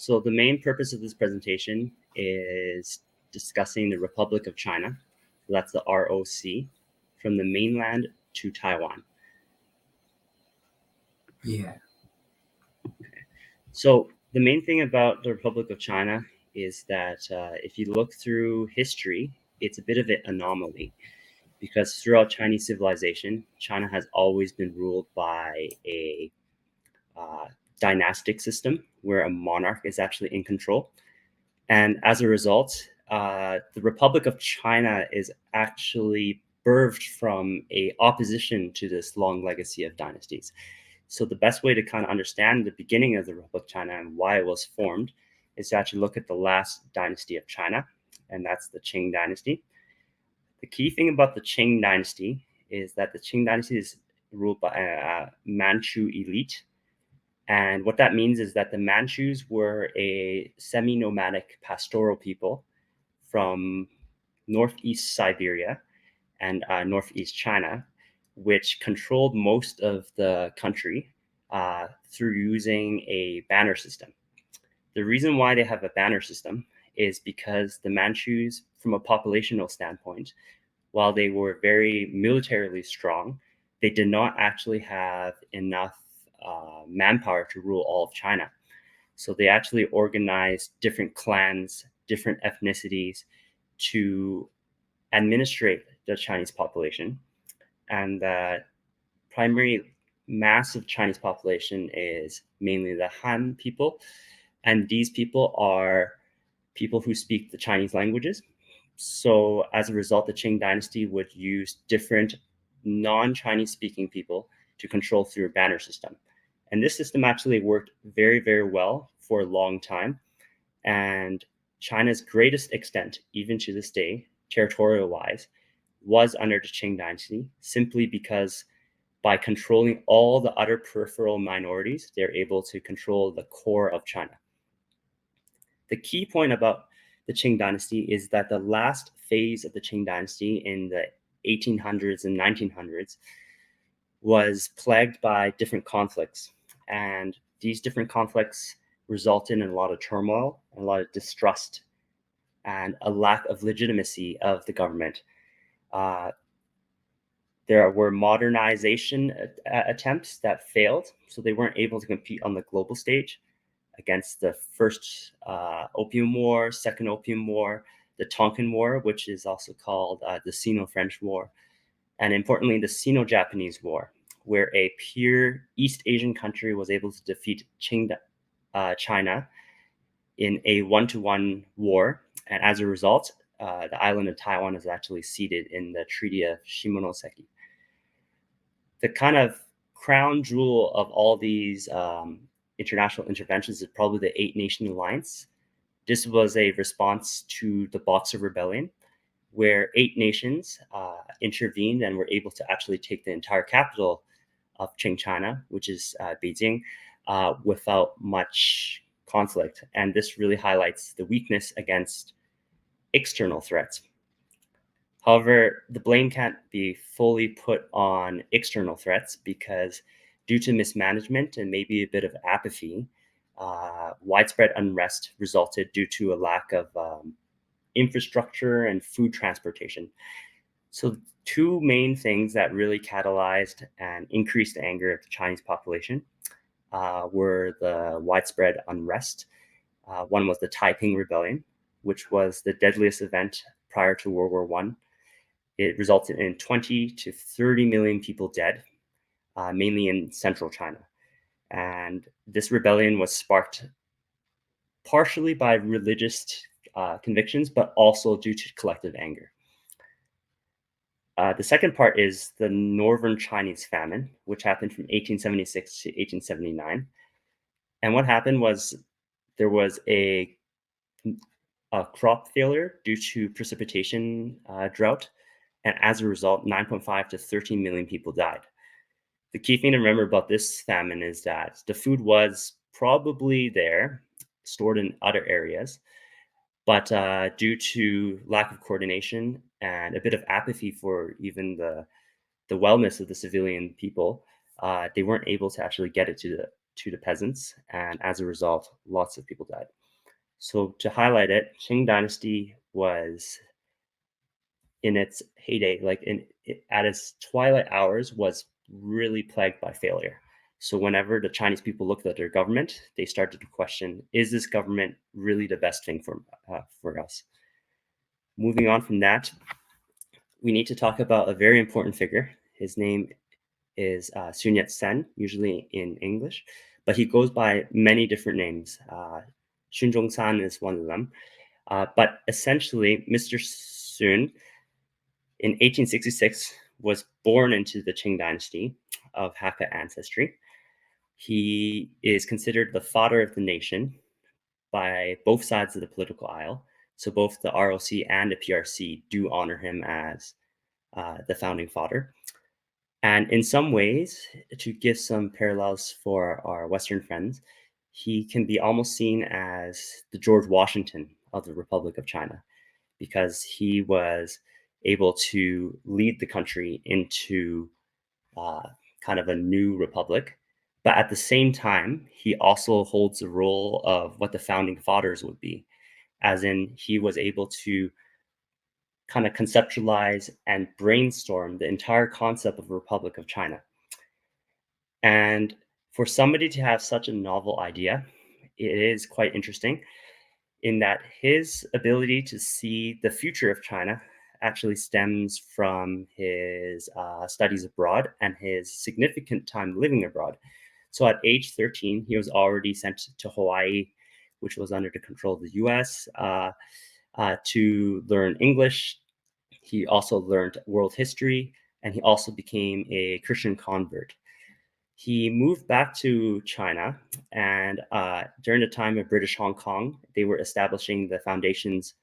So the main purpose of this presentation is discussing the Republic of China, so that's the ROC, from the mainland to Taiwan. Yeah. So the main thing about the Republic of China is that if you look through history, it's a bit of an anomaly because throughout Chinese civilization, China has always been ruled by a dynastic system where a monarch is actually in control. And as a result, the Republic of China is actually birthed from a opposition to this long legacy of dynasties. So the best way to kind of understand the beginning of the Republic of China and why it was formed is to actually look at the last dynasty of China, and that's the Qing Dynasty. The key thing about the Qing Dynasty is that the Qing Dynasty is ruled by a Manchu elite. And what that means is that the Manchus were a semi-nomadic pastoral people from northeast Siberia and northeast China, which controlled most of the country through using a banner system. The reason why they have a banner system is because the Manchus, from a populational standpoint, while they were very militarily strong, they did not actually have enough manpower to rule all of China. So they actually organized different clans, different ethnicities to administrate the Chinese population. And the primary mass of Chinese population is mainly the Han people. And these people are people who speak the Chinese languages. So as a result, the Qing Dynasty would use different non-Chinese speaking people to control through a banner system. And this system actually worked very, very well for a long time. And China's greatest extent, even to this day, territorial-wise, was under the Qing Dynasty, simply because by controlling all the other peripheral minorities, they're able to control the core of China. The key point about the Qing Dynasty is that the last phase of the Qing Dynasty in the 1800s and 1900s was plagued by different conflicts. And these different conflicts resulted in a lot of turmoil, a lot of distrust, and a lack of legitimacy of the government. There were modernization attempts that failed, so they weren't able to compete on the global stage against the first Opium War, second Opium War, the Tonkin War, which is also called the Sino-French War, and importantly, the Sino-Japanese War, where a pure East Asian country was able to defeat China in a one-to-one war. And as a result, the island of Taiwan is actually ceded in the Treaty of Shimonoseki. The kind of crown jewel of all these international interventions is probably the Eight Nation Alliance. This was a response to the Boxer Rebellion, where 8 nations intervened and were able to actually take the entire capital of Qing China, which is Beijing, without much conflict. And this really highlights the weakness against external threats. However, the blame can't be fully put on external threats because due to mismanagement and maybe a bit of apathy, widespread unrest resulted due to a lack of infrastructure and food transportation. So two main things that really catalyzed and increased the anger of the Chinese population were the widespread unrest. One was the Taiping Rebellion, which was the deadliest event prior to World War I. It resulted in 20 to 30 million people dead, mainly in central China. And this rebellion was sparked partially by religious convictions, but also due to collective anger. The second part is the Northern Chinese famine, which happened from 1876 to 1879. And what happened was there was a crop failure due to precipitation drought. And as a result, 9.5 to 13 million people died. The key thing to remember about this famine is that the food was probably there, stored in other areas, but due to lack of coordination and a bit of apathy for even the wellness of the civilian people, they weren't able to actually get it to to the peasants, and as a result, lots of people died. So to highlight it, Qing Dynasty was in its heyday, at its twilight hours, was really plagued by failure. So whenever the Chinese people looked at their government, they started to question: is this government really the best thing for us? Moving on from that, we need to talk about a very important figure. His name is Sun Yat-sen, usually in English, but he goes by many different names. Sun Zhongsan is one of them. But essentially, Mr. Sun, in 1866, was born into the Qing Dynasty of Hakka ancestry. He is considered the father of the nation by both sides of the political aisle. So both the ROC and the PRC do honor him as the founding father. And in some ways, to give some parallels for our Western friends, he can be almost seen as the George Washington of the Republic of China, because he was able to lead the country into kind of a new republic. But at the same time, he also holds the role of what the founding fathers would be, as in he was able to kind of conceptualize and brainstorm the entire concept of a Republic of China. And for somebody to have such a novel idea, it is quite interesting in that his ability to see the future of China actually stems from his studies abroad and his significant time living abroad. So at age 13, he was already sent to Hawaii, which was under the control of the US, to learn English. He also learned world history, and he also became a Christian convert. He moved back to China, and during the time of British Hong Kong, they were establishing the foundations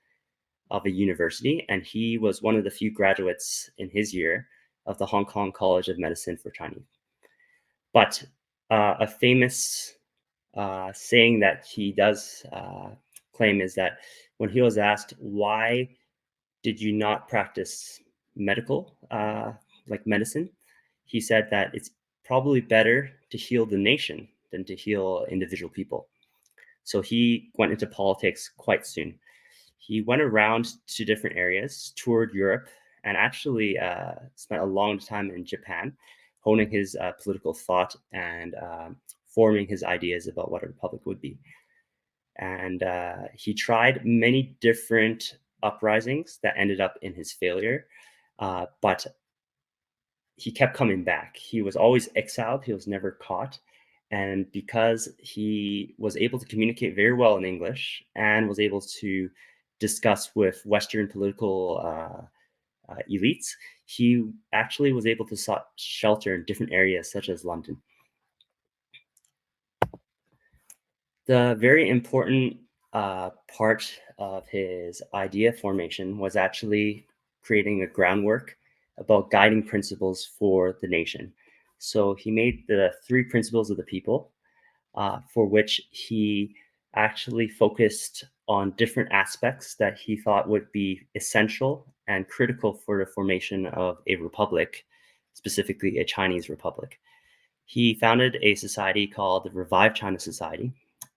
of a university, and he was one of the few graduates in his year of the Hong Kong College of Medicine for Chinese. But a famous saying that he does claim is that when he was asked, why did you not practice medicine? He said that it's probably better to heal the nation than to heal individual people. So he went into politics quite soon. He went around to different areas, toured Europe, and actually spent a long time in Japan, honing his political thought and forming his ideas about what a republic would be. And he tried many different uprisings that ended up in his failure, but he kept coming back. He was always exiled. He was never caught. And because he was able to communicate very well in English and was able to discuss with Western political elites, he actually was able to sought shelter in different areas, such as London. The very important part of his idea formation was actually creating a groundwork about guiding principles for the nation. So he made the 3 principles of the people, for which he actually focused on different aspects that he thought would be essential and critical for the formation of a republic, specifically a Chinese republic. He founded a society called the Revived China Society.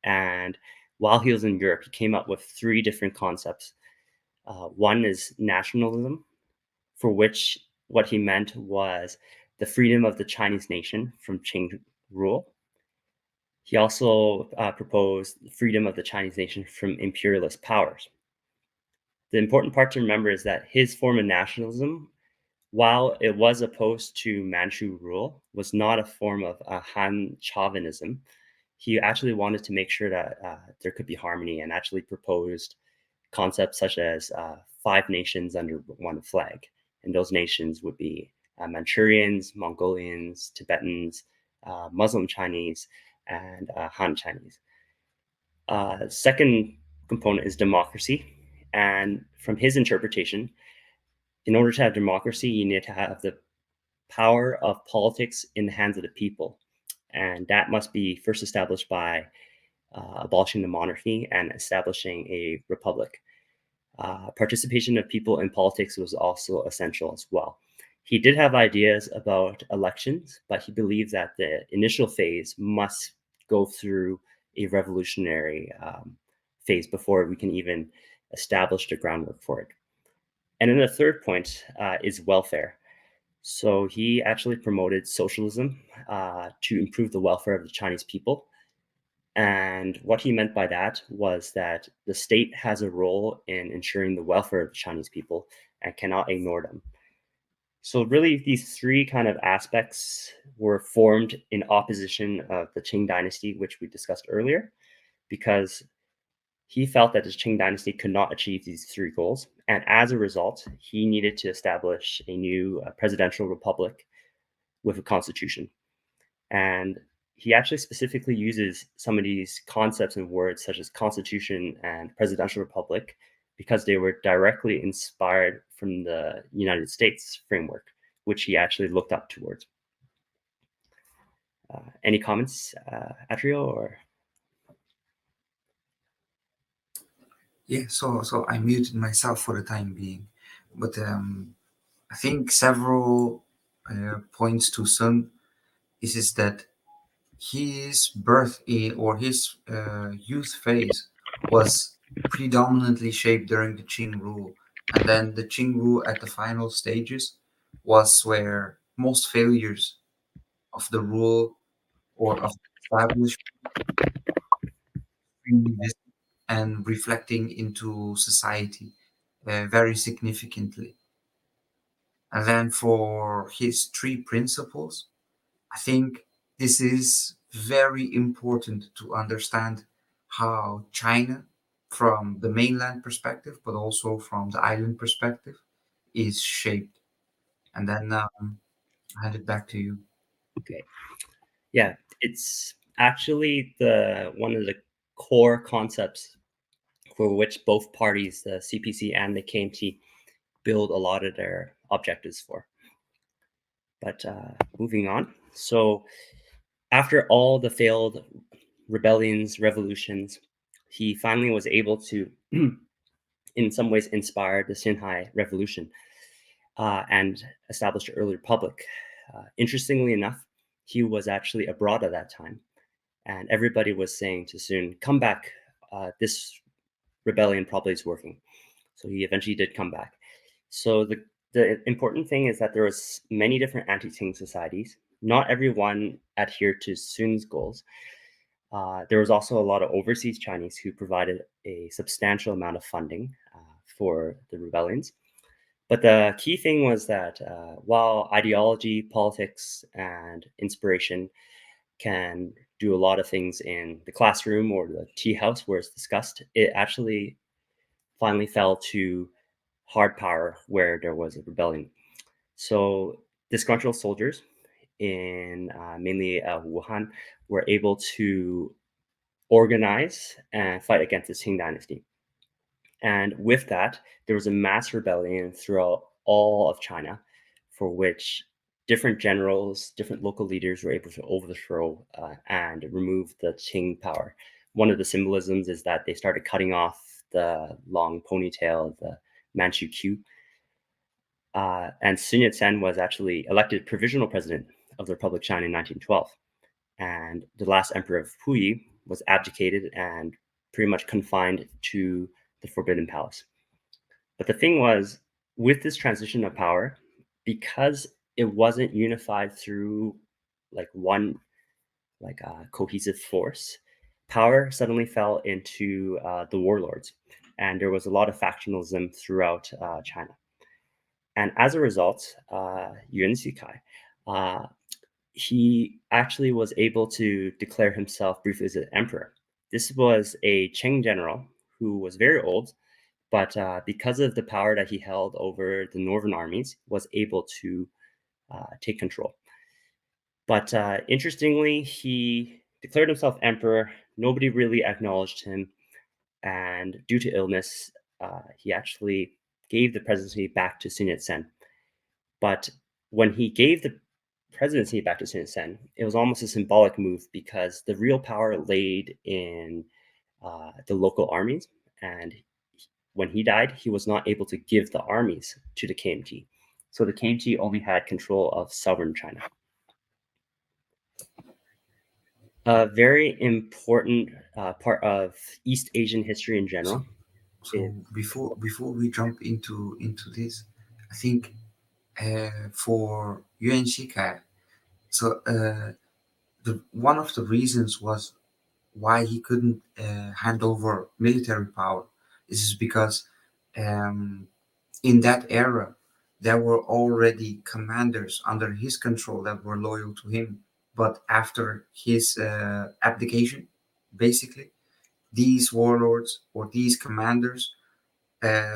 And while he was in Europe, he came up with 3 different concepts. One is nationalism, for which what he meant was the freedom of the Chinese nation from Qing rule. He also proposed the freedom of the Chinese nation from imperialist powers. The important part to remember is that his form of nationalism, while it was opposed to Manchu rule, was not a form of Han chauvinism. He actually wanted to make sure that there could be harmony, and actually proposed concepts such as 5 nations under one flag. And those nations would be Manchurians, Mongolians, Tibetans, Muslim Chinese, and Han Chinese. Second component is democracy. And from his interpretation, in order to have democracy, you need to have the power of politics in the hands of the people. And that must be first established by abolishing the monarchy and establishing a republic. Participation of people in politics was also essential as well. He did have ideas about elections, but he believed that the initial phase must go through a revolutionary phase before we can even establish the groundwork for it. And then the third point is welfare. So he actually promoted socialism to improve the welfare of the Chinese people. And what he meant by that was that the state has a role in ensuring the welfare of the Chinese people and cannot ignore them. So really, these three kind of aspects were formed in opposition of the Qing Dynasty, which we discussed earlier, because he felt that the Qing Dynasty could not achieve these three goals. And as a result, he needed to establish a new presidential republic with a constitution. And he actually specifically uses some of these concepts and words such as constitution and presidential republic because they were directly inspired from the United States framework, which he actually looked up towards. Any comments, Atreyo, or? Yeah, so I muted myself for the time being, but I think several points to Sun is that his or his youth phase was predominantly shaped during the Qing rule, and then the Qing rule at the final stages was where most failures of the rule or of the establishment really visible and reflecting into society very significantly. And then for his three principles, I think this is very important to understand how China, from the mainland perspective, but also from the island perspective, is shaped. And then I hand it back to you. Okay. Yeah, it's actually the one of the core concepts for which both parties, the CPC and the KMT, build a lot of their objectives for. But moving on. So after all the failed rebellions, revolutions, he finally was able to, in some ways, inspire the Xinhai Revolution and establish the early republic. Interestingly enough, he was actually abroad at that time, and everybody was saying to Sun, "Come back. This rebellion probably is working." So he eventually did come back. So the important thing is that there was many different anti-Qing societies. Not everyone adhered to Sun's goals. There was also a lot of overseas Chinese who provided a substantial amount of funding for the rebellions. But the key thing was that while ideology, politics, and inspiration can do a lot of things in the classroom or the tea house where it's discussed, it actually finally fell to hard power where there was a rebellion. So disgruntled soldiers in mainly Wuhan were able to organize and fight against the Qing Dynasty. And with that, there was a mass rebellion throughout all of China, for which different generals, different local leaders were able to overthrow and remove the Qing power. One of the symbolisms is that they started cutting off the long ponytail, the Manchu queue. And Sun Yat-sen was actually elected provisional president of the Republic of China in 1912. And the last emperor of Puyi was abdicated and pretty much confined to the Forbidden Palace. But the thing was, with this transition of power, because it wasn't unified through like one cohesive force, power suddenly fell into the warlords, and there was a lot of factionalism throughout China. And as a result, Yuan Shikai, he actually was able to declare himself briefly as an emperor. This was a Qing general who was very old, but because of the power that he held over the northern armies, was able to take control. But interestingly, he declared himself emperor. Nobody really acknowledged him, and due to illness, he actually gave the presidency back to Sun Yat-sen. But when he gave the presidency back to Sun Yat-sen, it was almost a symbolic move because the real power laid in the local armies, and when he died, he was not able to give the armies to the KMT. So the KMT only had control of southern China. A very important part of East Asian history in So, general so is before we jump into this, I think for Yuan Shikai, so the one of the reasons was why he couldn't hand over military power. This is because um, in that era there were already commanders under his control that were loyal to him. But after his abdication, basically, these warlords or these commanders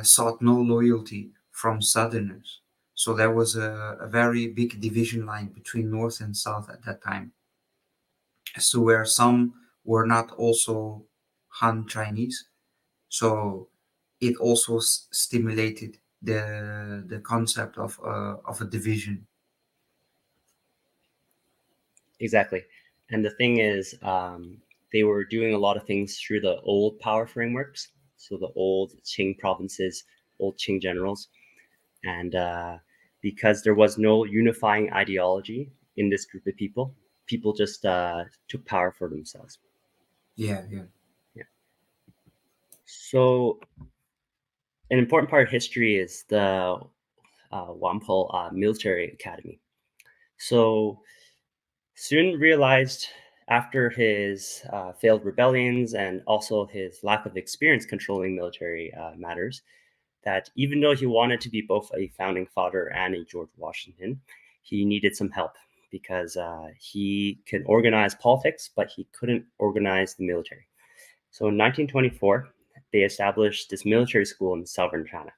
sought no loyalty from Southerners. So there was a very big division line between North and South at that time. So where some were not also Han Chinese, so it also stimulated the concept of a division. exactly. And the thing is, they were doing a lot of things through the old power frameworks. So the old Qing provinces, old Qing generals. And because there was no unifying ideology in this group of people, people just took power for themselves. Yeah, yeah, Yeah. So an important part of history is the Whampoa Military Academy. So Sun realized after his failed rebellions and also his lack of experience controlling military matters that even though he wanted to be both a founding father and a George Washington, he needed some help because he could organize politics, but he couldn't organize the military. So in 1924, they established this military school in southern China.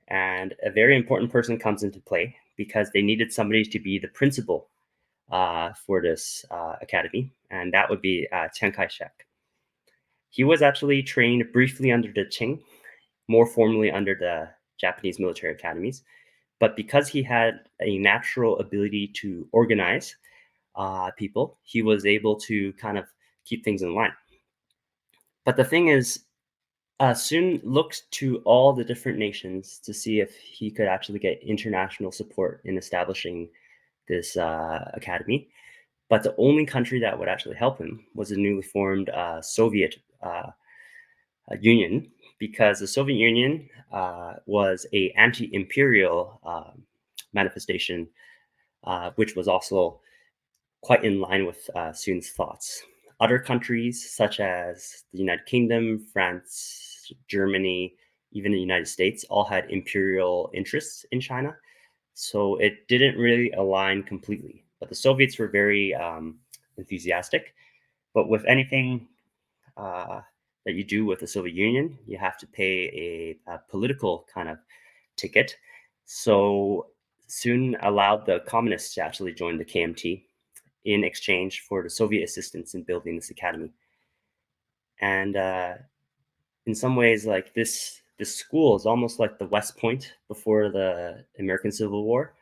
And a very important person comes into play because they needed somebody to be the principal for this academy, and that would be Chiang Kai-shek. He was actually trained briefly under the Qing, more formally under the Japanese military academies, but because he had a natural ability to organize people, he was able to kind of keep things in line. But the thing is, Sun looked to all the different nations to see if he could actually get international support in establishing this academy. But the only country that would actually help him was the newly formed Soviet Union, because the Soviet Union was a anti-imperial manifestation, which was also quite in line with Sun's thoughts. Other countries, such as the United Kingdom, France, Germany, even the United States, all had imperial interests in China. So it didn't really align completely. But the Soviets were very enthusiastic. But with anything uh, that you do with the Soviet Union, you have to pay a political kind of ticket. So soon allowed the communists to actually join the KMT in exchange for the Soviet assistance in building this academy. And in some ways, like this school is almost like the West Point before the American Civil War,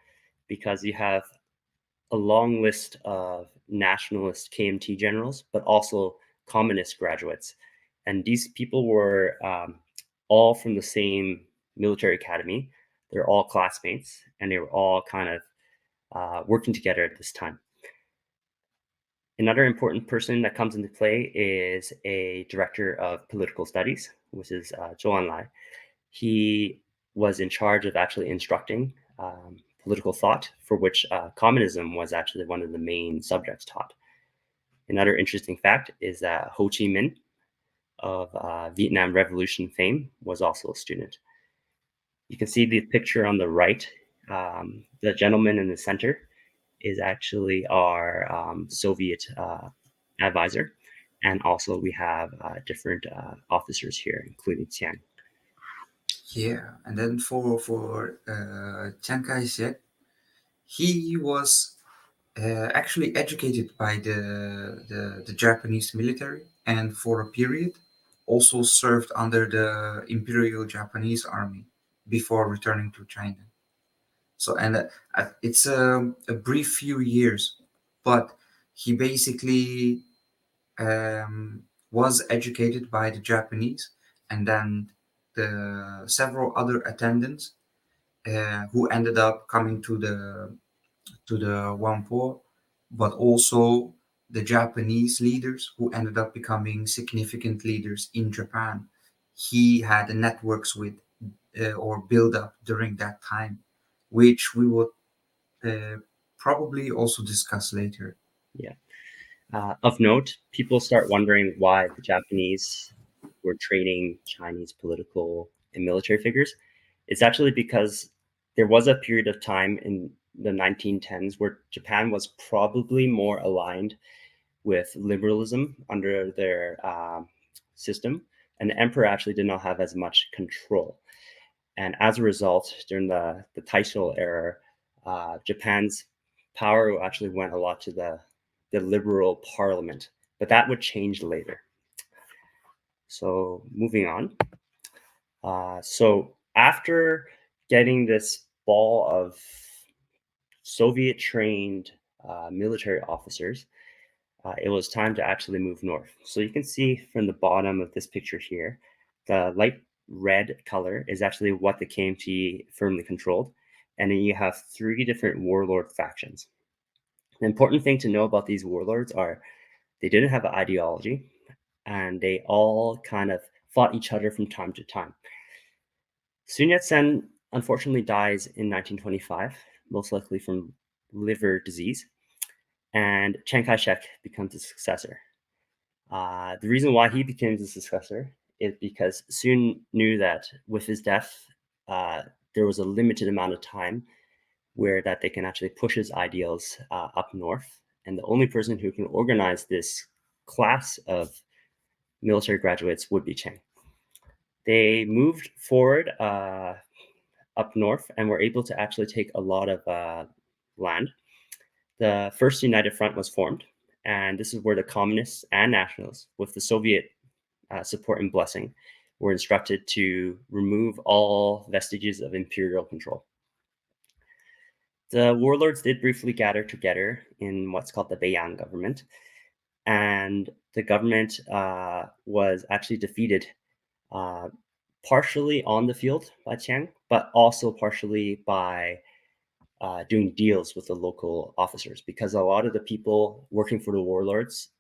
because you have a long list of nationalist KMT generals, but also communist graduates. And these people were all from the same military academy. They're all classmates, and they were all kind of working together at this time. Another important person that comes into play is a director of political studies, which is Zhou Enlai. He was in charge of actually instructing political thought, for which communism was actually one of the main subjects taught. Another interesting fact is that Ho Chi Minh of Vietnam Revolution fame was also a student. You can see the picture on the right. The gentleman in the center is actually our Soviet advisor. And also we have different officers here, including Tian. yeah. And then for Chiang Kai-shek, he was actually educated by the Japanese military, and for a period also served under the Imperial Japanese Army before returning to China. So, and it's a brief few years, but he basically was educated by the Japanese, and then the several other attendants who ended up coming to the Whampoa, but also the Japanese leaders who ended up becoming significant leaders in Japan. He had networks with or build up during that time, which we would probably also discuss later. Yeah. Of note, people start wondering why the Japanese were training Chinese political and military figures. It's actually because there was a period of time in the 1910s where Japan was probably more aligned with liberalism under their system, and the emperor actually did not have as much control. And as a result, during the Taisho era, Japan's power actually went a lot to the liberal parliament, but that would change later. So moving on. So after getting this ball of Soviet-trained military officers, it was time to actually move north. So you can see from the bottom of this picture here, the light red color is actually what the KMT firmly controlled. And then you have 3 different warlord factions. The important thing to know about these warlords are they didn't have an ideology, and they all kind of fought each other from time to time. Sun Yat-sen unfortunately dies in 1925, most likely from liver disease, and Chiang Kai-shek becomes his successor. The reason why he became the successor is because Sun knew that with his death, there was a limited amount of time where that they can actually push his ideals up north. And the only person who can organize this class of military graduates would be Chiang. They moved forward up north and were able to actually take a lot of land. The First United Front was formed, and this is where the communists and nationalists, with the Soviet support and blessing, were instructed to remove all vestiges of imperial control. The warlords did briefly gather together in what's called the Beiyang government, and the government was actually defeated partially on the field by Chiang, but also partially by doing deals with the local officers, because a lot of the people working for the warlords,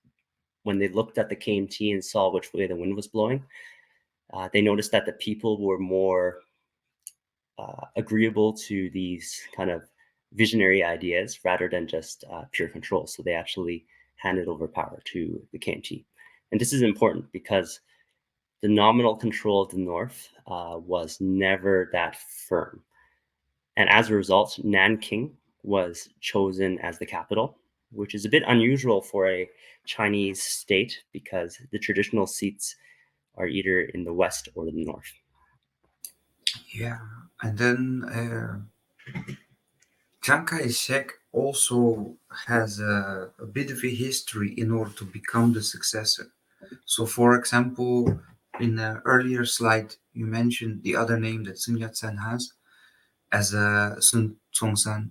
when they looked at the KMT and saw which way the wind was blowing, they noticed that the people were more agreeable to these kind of visionary ideas rather than just pure control. So they actually handed over power to the KMT. And this is important because the nominal control of the North was never that firm. And as a result, Nanking was chosen as the capital, which is a bit unusual for a Chinese state because the traditional seats are either in the west or the north. Yeah, and then Chiang Kai-shek also has a bit of a history in order to become the successor. So, for example, in an earlier slide, you mentioned the other name that Sun Yat-sen has as Sun Tsung-san.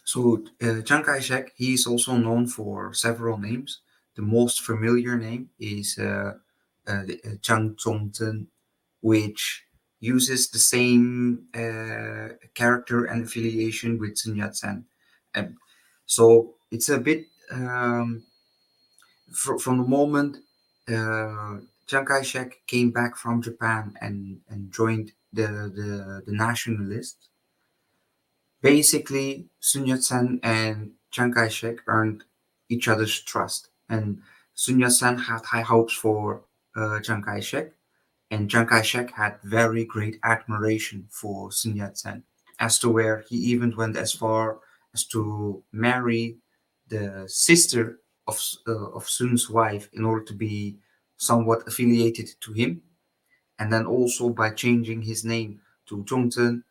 So, Chiang Kai-shek, he is also known for several names. The most familiar name is Chiang Chong-zen, which uses the same character and affiliation with Sun Yat-sen. So it's a bit from the moment Chiang Kai-shek came back from Japan and joined the nationalists. Basically, Sun Yat-sen and Chiang Kai-shek earned each other's trust, and Sun Yat-sen had high hopes for Chiang Kai-shek, and Chiang Kai-shek had very great admiration for Sun Yat-sen, as to where he even went as far as to marry the sister of Sun's wife in order to be somewhat affiliated to him. And then also by changing his name to Zhongzhen,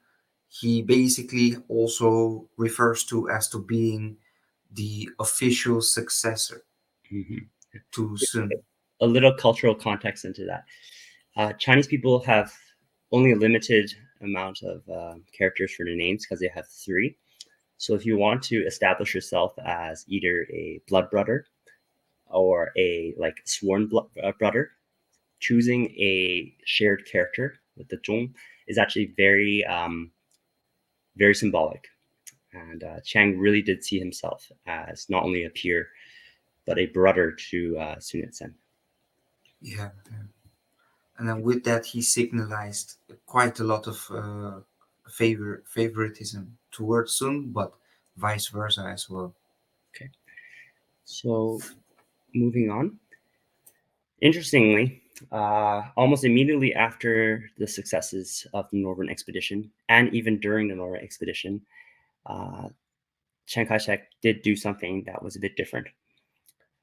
he basically also refers to as to being the official successor Mhm. to Sun. A little cultural context into that. Chinese people have only a limited amount of characters for their names because they have 3. So if you want to establish yourself as either a blood brother or a like sworn brother, choosing a shared character with the Zhong is actually very symbolic. And Chiang really did see himself as not only a peer, but a brother to Sun Yat-sen. Yeah. And then with that, he signalized quite a lot of favoritism towards Sun, but vice versa as well. Okay. So moving on. Interestingly, almost immediately after the successes of the Northern Expedition, and even during the Northern Expedition, Chiang Kai-shek did do something that was a bit different.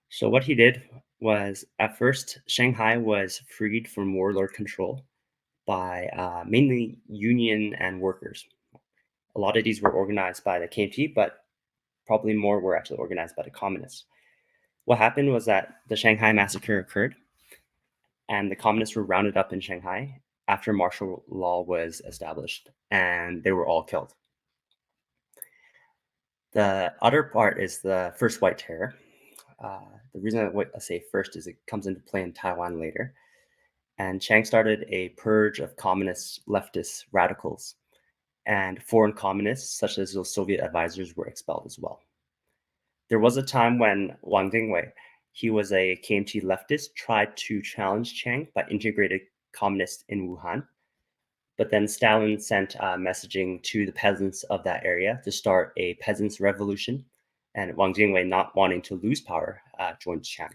So what he did was, at first, Shanghai was freed from warlord control by mainly union and workers. A lot of these were organized by the KMT, but probably more were actually organized by the communists. What happened was that the Shanghai Massacre occurred, and the communists were rounded up in Shanghai after martial law was established, and they were all killed. The other part is the First White Terror. The reason I say first is it comes into play in Taiwan later. And Chiang started a purge of communist leftist radicals, and foreign communists, such as those Soviet advisors, were expelled as well. There was a time when Wang Dingwei, he was a KMT leftist, tried to challenge Chiang by integrating communists in Wuhan. But then Stalin sent messaging to the peasants of that area to start a peasants' revolution, and Wang Jingwei, not wanting to lose power, joined Chiang.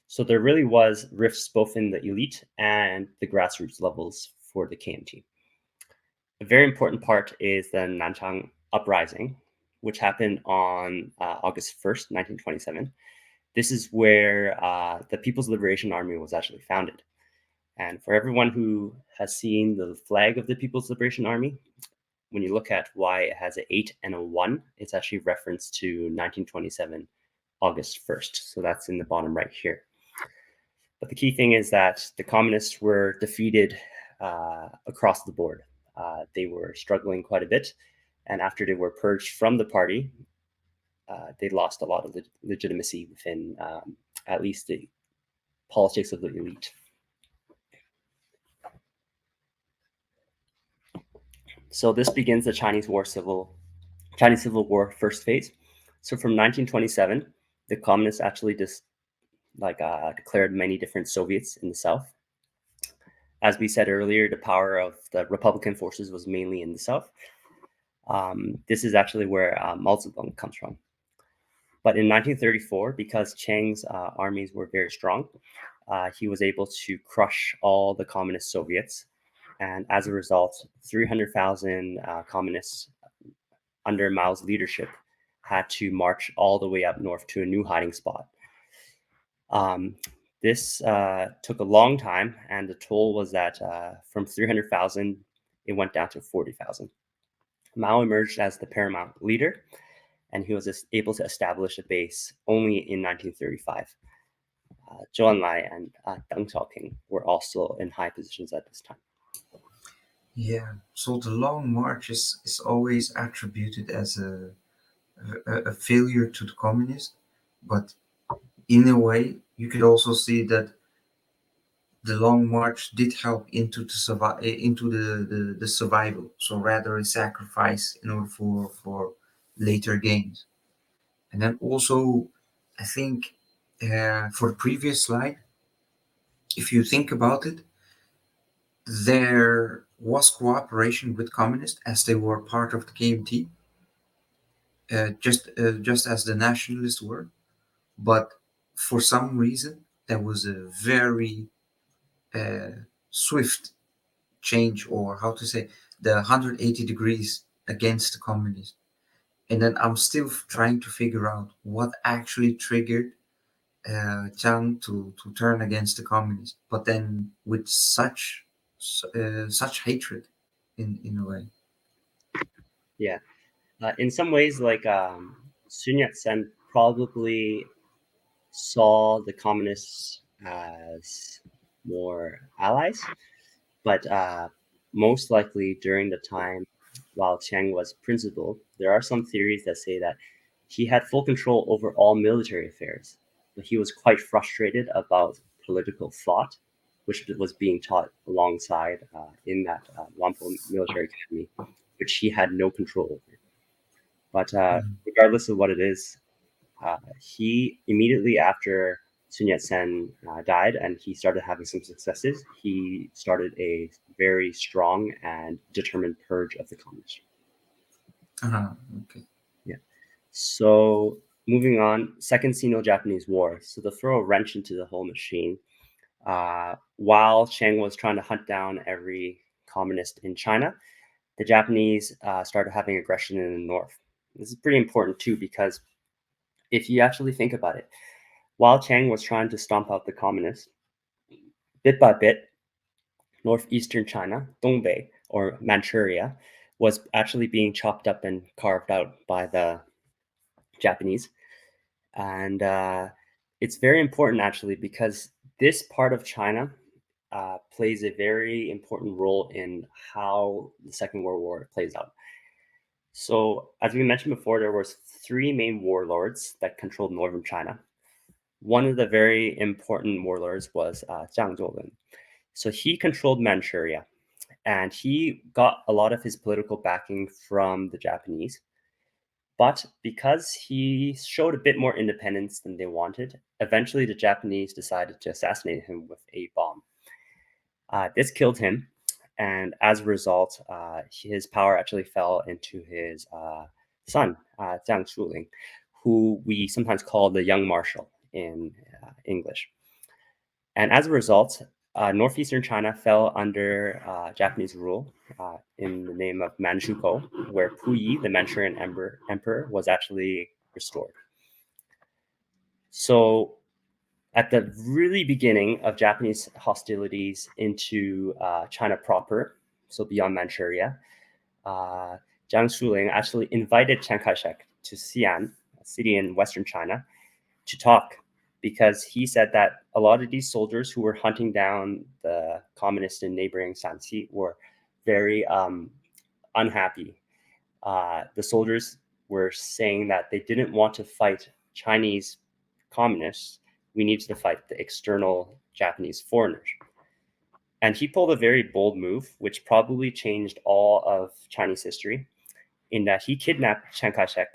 So there really was rifts both in the elite and the grassroots levels for the KMT. A very important part is the Nanchang Uprising, which happened on August 1st, 1927. This is where the People's Liberation Army was actually founded. And for everyone who has seen the flag of the People's Liberation Army, when you look at why it has an 8 and a 1, it's actually reference to 1927, August 1st. So that's in the bottom right here. But the key thing is that the communists were defeated across the board. They were struggling quite a bit. And after they were purged from the party, they lost a lot of legitimacy within at least the politics of the elite. So this begins the Chinese Civil War first phase. So from 1927, the communists actually declared many different Soviets in the south. As we said earlier, the power of the Republican forces was mainly in the south. This is actually where Mao Zedong comes from. But in 1934, because Chiang's armies were very strong, he was able to crush all the communist Soviets. And as a result, 300,000 communists under Mao's leadership had to march all the way up north to a new hiding spot. This took a long time, and the toll was that from 300,000, it went down to 40,000. Mao emerged as the paramount leader, and he was able to establish a base only in 1935. Zhou Enlai and Deng Xiaoping were also in high positions at this time. Yeah, so the Long March is always attributed as a failure to the communists, but in a way, you could also see that the Long March did help into the survival. So rather a sacrifice in order for later gains. And then also, I think for the previous slide, if you think about it, there was cooperation with communists as they were part of the KMT, just as the nationalists were. But for some reason, there was a very swift change, or how to say, the 180 degrees against the communists. And then I'm still trying to figure out what actually triggered Chiang to turn against the communists, but then with such hatred in a way. Yeah. In some ways, like Sun Yat-sen probably saw the communists as more allies, but most likely during the time while Chiang was principal, there are some theories that say that he had full control over all military affairs, but he was quite frustrated about political thought, which was being taught alongside in that Whampoa military academy, which he had no control over. But regardless of what it is, He immediately after Sun Yat-sen died and he started having some successes, he started a very strong and determined purge of the communists. Okay. Yeah. So moving on, Second Sino-Japanese War. So to throw a wrench into the whole machine, while Chiang was trying to hunt down every communist in China, the Japanese started having aggression in the north. This is pretty important too, because if you actually think about it, while Chiang was trying to stomp out the communists, bit by bit, northeastern China, Dongbei, or Manchuria, was actually being chopped up and carved out by the Japanese. And it's very important, actually, because this part of China plays a very important role in how the Second World War plays out. So, as we mentioned before, there was three main warlords that controlled northern China. One of the very important warlords was Jiang Zuolin. So he controlled Manchuria, and he got a lot of his political backing from the Japanese. But because he showed a bit more independence than they wanted, eventually the Japanese decided to assassinate him with a bomb. This killed him, and as a result, his power actually fell into his son, Jiang Shuling, who we sometimes call the Young Marshal in English. And as a result, northeastern China fell under Japanese rule in the name of Manchukuo, where Puyi, the Manchurian emperor, was actually restored. So at the really beginning of Japanese hostilities into China proper, so beyond Manchuria, Jiang Shuling actually invited Chiang Kai-shek to Xi'an, a city in western China, to talk, because he said that a lot of these soldiers who were hunting down the communists in neighboring Shanxi were very unhappy. The soldiers were saying that they didn't want to fight Chinese communists. We needed to fight the external Japanese foreigners. And he pulled a very bold move, which probably changed all of Chinese history, in that he kidnapped Chiang Kai-shek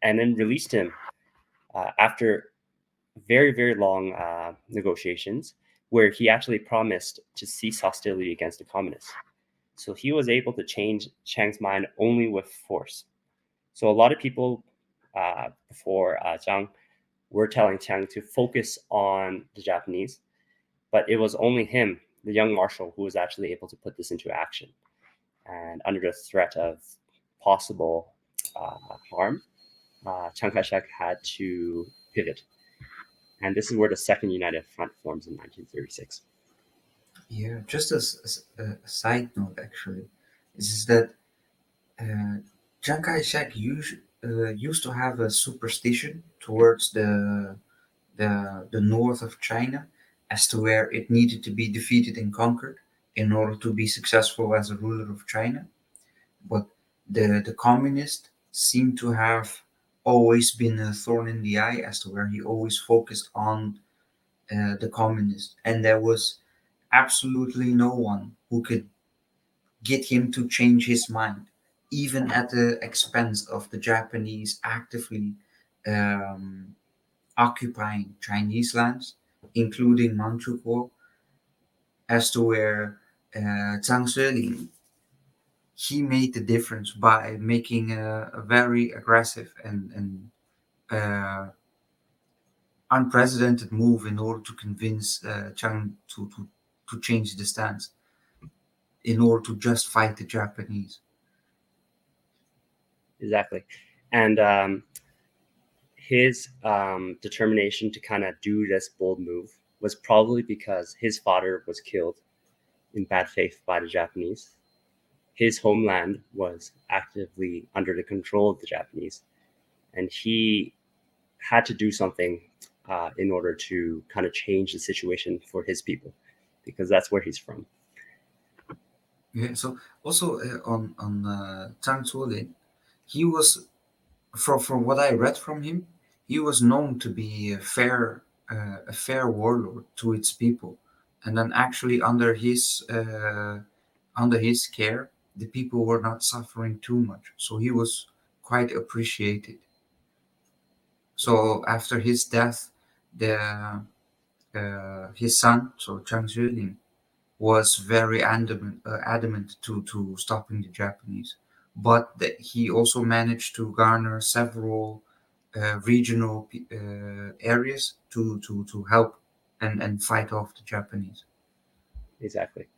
and then released him after very, very long negotiations, where he actually promised to cease hostility against the communists. So he was able to change Chiang's mind only with force. So a lot of people before Jiang were telling Chiang to focus on the Japanese, but it was only him, the young marshal, who was actually able to put this into action. And under the threat of possible harm, Chiang Kai-shek had to pivot. And this is where the Second United Front forms in 1936. Yeah, just as a side note, actually, is that Chiang Kai-shek used to have a superstition towards the north of China as to where it needed to be defeated and conquered in order to be successful as a ruler of China. But the communists seem to have always been a thorn in the eye as to where he always focused on the communists, and there was absolutely no one who could get him to change his mind, even at the expense of the Japanese actively um, occupying Chinese lands, including Manchukuo, as to where Zhang Zeling, he made the difference by making a very aggressive and unprecedented move in order to convince Chiang to change the stance in order to just fight the Japanese. Exactly. And his determination to kind of do this bold move was probably because his father was killed in bad faith by the Japanese. His homeland was actively under the control of the Japanese, and he had to do something in order to kind of change the situation for his people, because that's where he's from. Yeah. So also on Zhang Zuolin, he was from what I read from him, he was known to be a fair warlord to its people, and then actually under his care, the people were not suffering too much, so he was quite appreciated. So after his death, his son, so Zhang Xuelin, was very adamant to stopping the Japanese, but he also managed to garner several regional areas to help and fight off the Japanese. Exactly.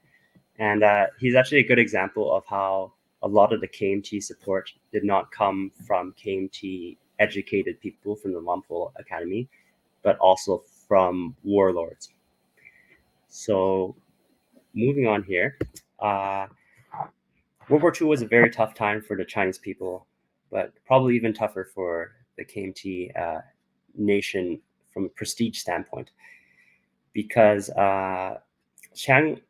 And he's actually a good example of how a lot of the KMT support did not come from KMT educated people from the Whampoa Academy, but also from warlords. So moving on here, World War II was a very tough time for the Chinese people, but probably even tougher for the KMT nation from a prestige standpoint, because Chiang,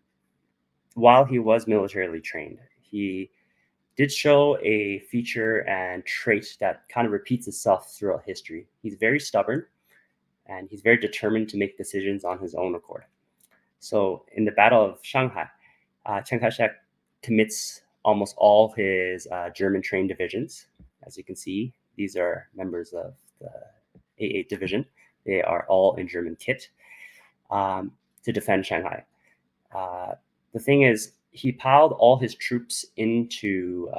while he was militarily trained, he did show a feature and trait that kind of repeats itself throughout history. He's very stubborn, and he's very determined to make decisions on his own accord. So in the Battle of Shanghai, Chiang Kai-shek commits almost all his German-trained divisions. As you can see, these are members of the A8 division. They are all in German kit to defend Shanghai. The thing is, he piled all his troops into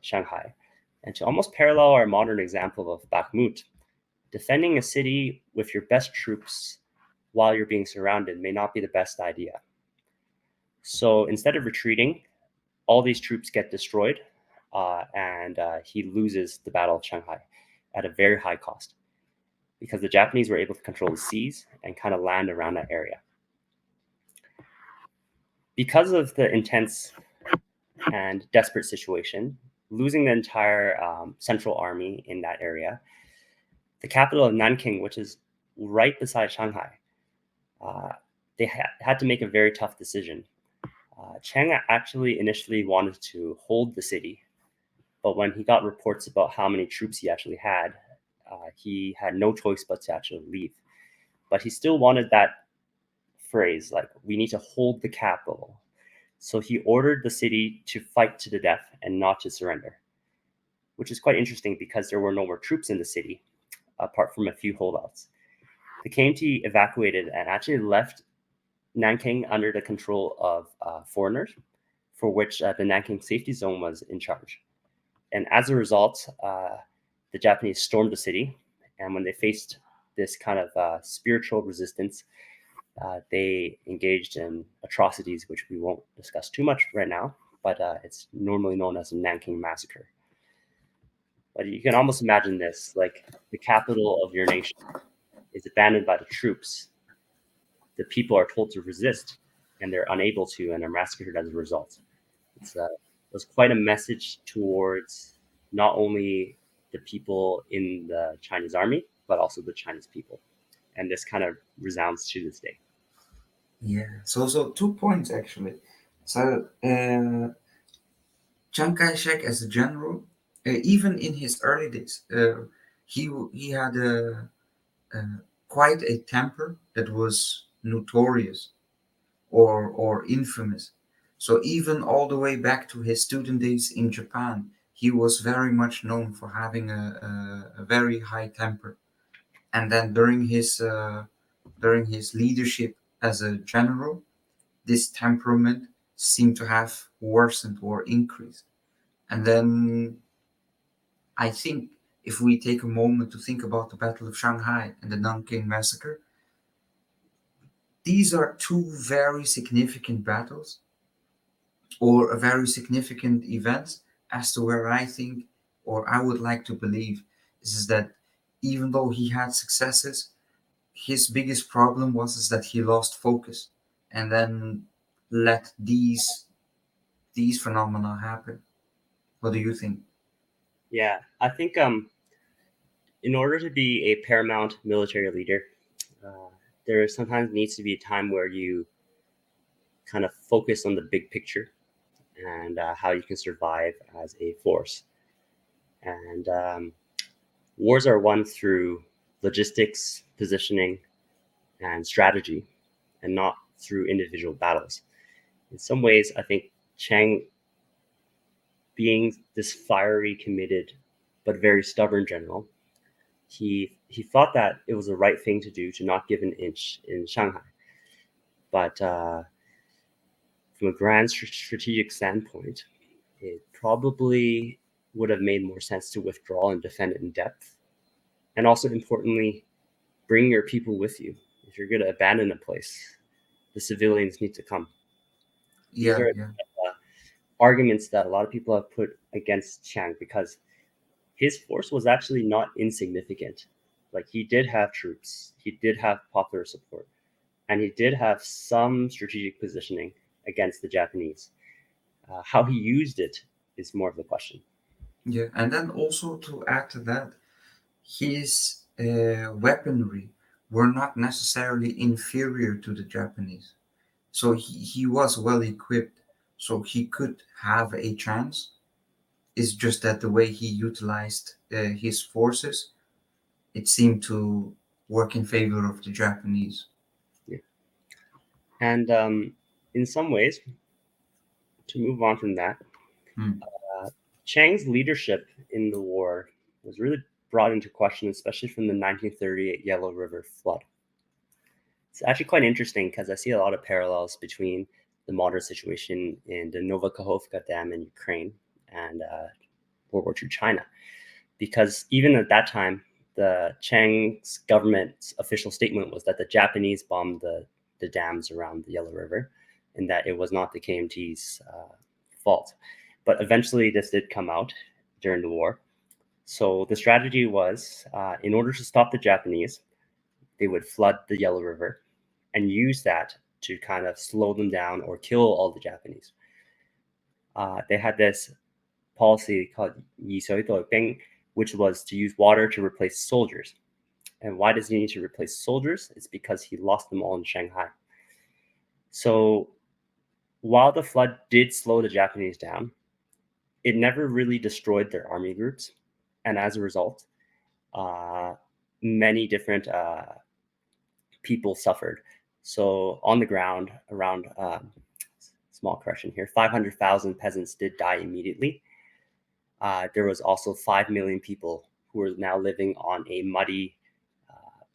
Shanghai. And to almost parallel our modern example of Bakhmut, defending a city with your best troops while you're being surrounded may not be the best idea. So instead of retreating, all these troops get destroyed, and he loses the Battle of Shanghai at a very high cost, because the Japanese were able to control the seas and kind of land around that area. Because of the intense and desperate situation, losing the entire central army in that area, the capital of Nanking, which is right beside Shanghai, they had to make a very tough decision. Chiang actually initially wanted to hold the city, but when he got reports about how many troops he actually had, he had no choice but to actually leave. But he still wanted that phrase, like, we need to hold the capital. So he ordered the city to fight to the death and not to surrender, which is quite interesting because there were no more troops in the city, apart from a few holdouts. The KMT evacuated and actually left Nanking under the control of foreigners, for which the Nanking Safety Zone was in charge. And as a result, the Japanese stormed the city, and when they faced this kind of spiritual resistance, they engaged in atrocities, which we won't discuss too much right now, but it's normally known as the Nanking Massacre. But you can almost imagine this, like the capital of your nation is abandoned by the troops. The people are told to resist, and they're unable to, and are massacred as a result. It was quite a message towards not only the people in the Chinese army, but also the Chinese people. And this kind of resounds to this day. Yeah. So 2 points actually. So Chiang Kai-shek as a general, even in his early days, he had quite a temper that was notorious or infamous. So even all the way back to his student days in Japan, he was very much known for having a very high temper. And then during his leadership as a general, this temperament seemed to have worsened or increased. And then I think if we take a moment to think about the Battle of Shanghai and the Nanking Massacre, these are two very significant battles or a very significant events as to where I think, or I would like to believe, is that even though he had successes, his biggest problem was is that he lost focus and then let these phenomena happen. What do you think? Yeah, I think in order to be a paramount military leader, there sometimes needs to be a time where you kind of focus on the big picture and how you can survive as a force. And wars are won through logistics, positioning, and strategy, and not through individual battles. In some ways, I think Chiang, being this fiery, committed, but very stubborn general, he thought that it was the right thing to do to not give an inch in Shanghai. But from a grand strategic standpoint, it probably would have made more sense to withdraw and defend it in depth. And also importantly, bring your people with you. If you're going to abandon a place, the civilians need to come. These are arguments that a lot of people have put against Chiang, because his force was actually not insignificant. Like, he did have troops, he did have popular support, and he did have some strategic positioning against the Japanese. How he used it is more of the question. Yeah, and then also to add to that, his weaponry were not necessarily inferior to the Japanese. So he was well equipped, so he could have a chance. It's just that the way he utilized his forces, it seemed to work in favor of the Japanese. Yeah. And in some ways, to move on from that, Chiang's leadership in the war was really brought into question, especially from the 1938 Yellow River flood. It's actually quite interesting because I see a lot of parallels between the modern situation in the Novakhovka Dam in Ukraine and World War II China. Because even at that time, the Chiang's government's official statement was that the Japanese bombed the dams around the Yellow River, and that it was not the KMT's fault. But eventually this did come out during the war. So the strategy was, in order to stop the Japanese, they would flood the Yellow River and use that to kind of slow them down or kill all the Japanese. They had this policy called Yisoi, which was to use water to replace soldiers. And why does he need to replace soldiers? It's because he lost them all in Shanghai. So while the flood did slow the Japanese down, it never really destroyed their army groups. And as a result, many different people suffered. So on the ground, around, small correction here, 500,000 peasants did die immediately. There was also 5 million people who are now living on a muddy,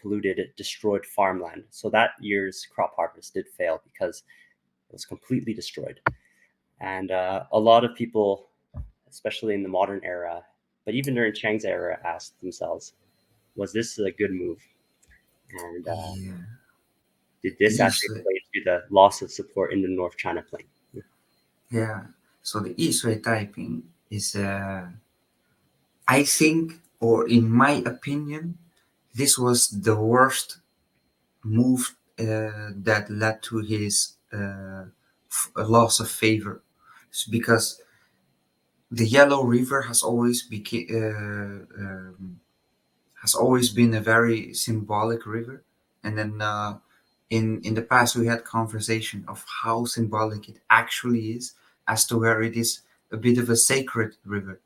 polluted, destroyed farmland. So that year's crop harvest did fail because it was completely destroyed. And a lot of people, especially in the modern era, but even during Chiang's era, asked themselves, was this a good move? And did this actually play to the loss of support in the North China Plain? Yeah. So the Yisui Taiping is, I think, or in my opinion, this was the worst move that led to his loss of favor. It's because the Yellow River has always been a very symbolic river, and then in the past we had conversation of how symbolic it actually is, as to where it is a bit of a sacred river.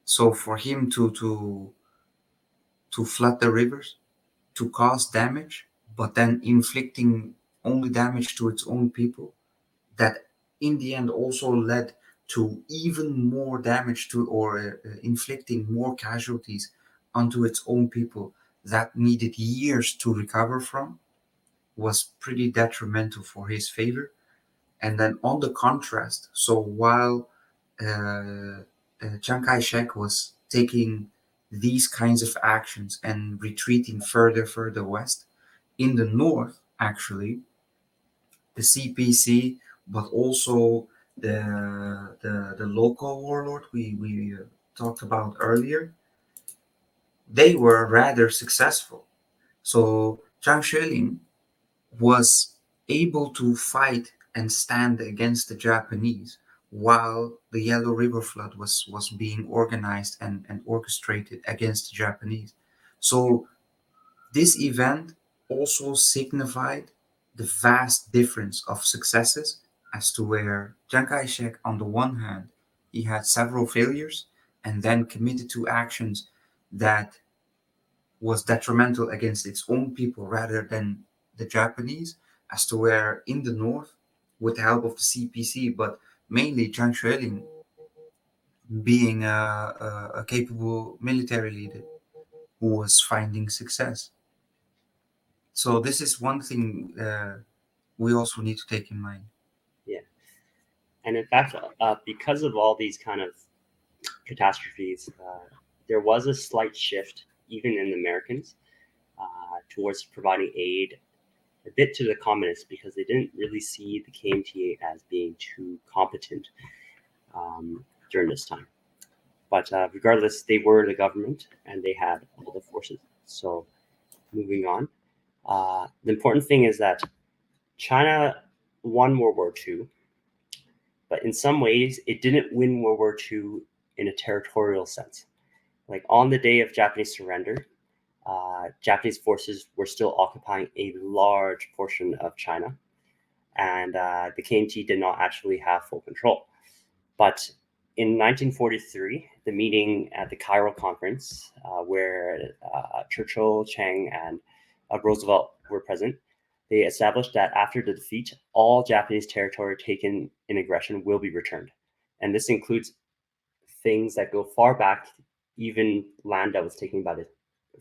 So for him to flood the rivers, to cause damage, but then inflicting only damage to its own people, that in the end also led to even more damage to, or inflicting more casualties onto its own people that needed years to recover from, was pretty detrimental for his favor. And then on the contrast, so while Chiang Kai-shek was taking these kinds of actions and retreating further west, in the north, actually, the CPC, but also the local warlord we talked about earlier, they were rather successful. So Zhang Xuelin was able to fight and stand against the Japanese while the Yellow River flood was being organized and orchestrated against the Japanese. So this event also signified the vast difference of successes, as to where Chiang Kai-shek, on the one hand, he had several failures and then committed to actions that was detrimental against its own people rather than the Japanese, as to where in the north, with the help of the CPC, but mainly Zhang Xuelin being a capable military leader, who was finding success. So this is one thing we also need to take in mind. Yeah. And in fact, because of all these kind of catastrophes, there was a slight shift, even in the Americans, towards providing aid a bit to the communists because they didn't really see the KMT as being too competent during this time. But regardless, they were the government and they had all the forces. So moving on, the important thing is that China won World War II, but in some ways, it didn't win World War II in a territorial sense. Like on the day of Japanese surrender, Japanese forces were still occupying a large portion of China, and the KMT did not actually have full control. But in 1943, the meeting at the Cairo conference, where Churchill, Chiang, and Roosevelt were present, they established that after the defeat, all Japanese territory taken in aggression will be returned. And this includes things that go far back, even land that was taken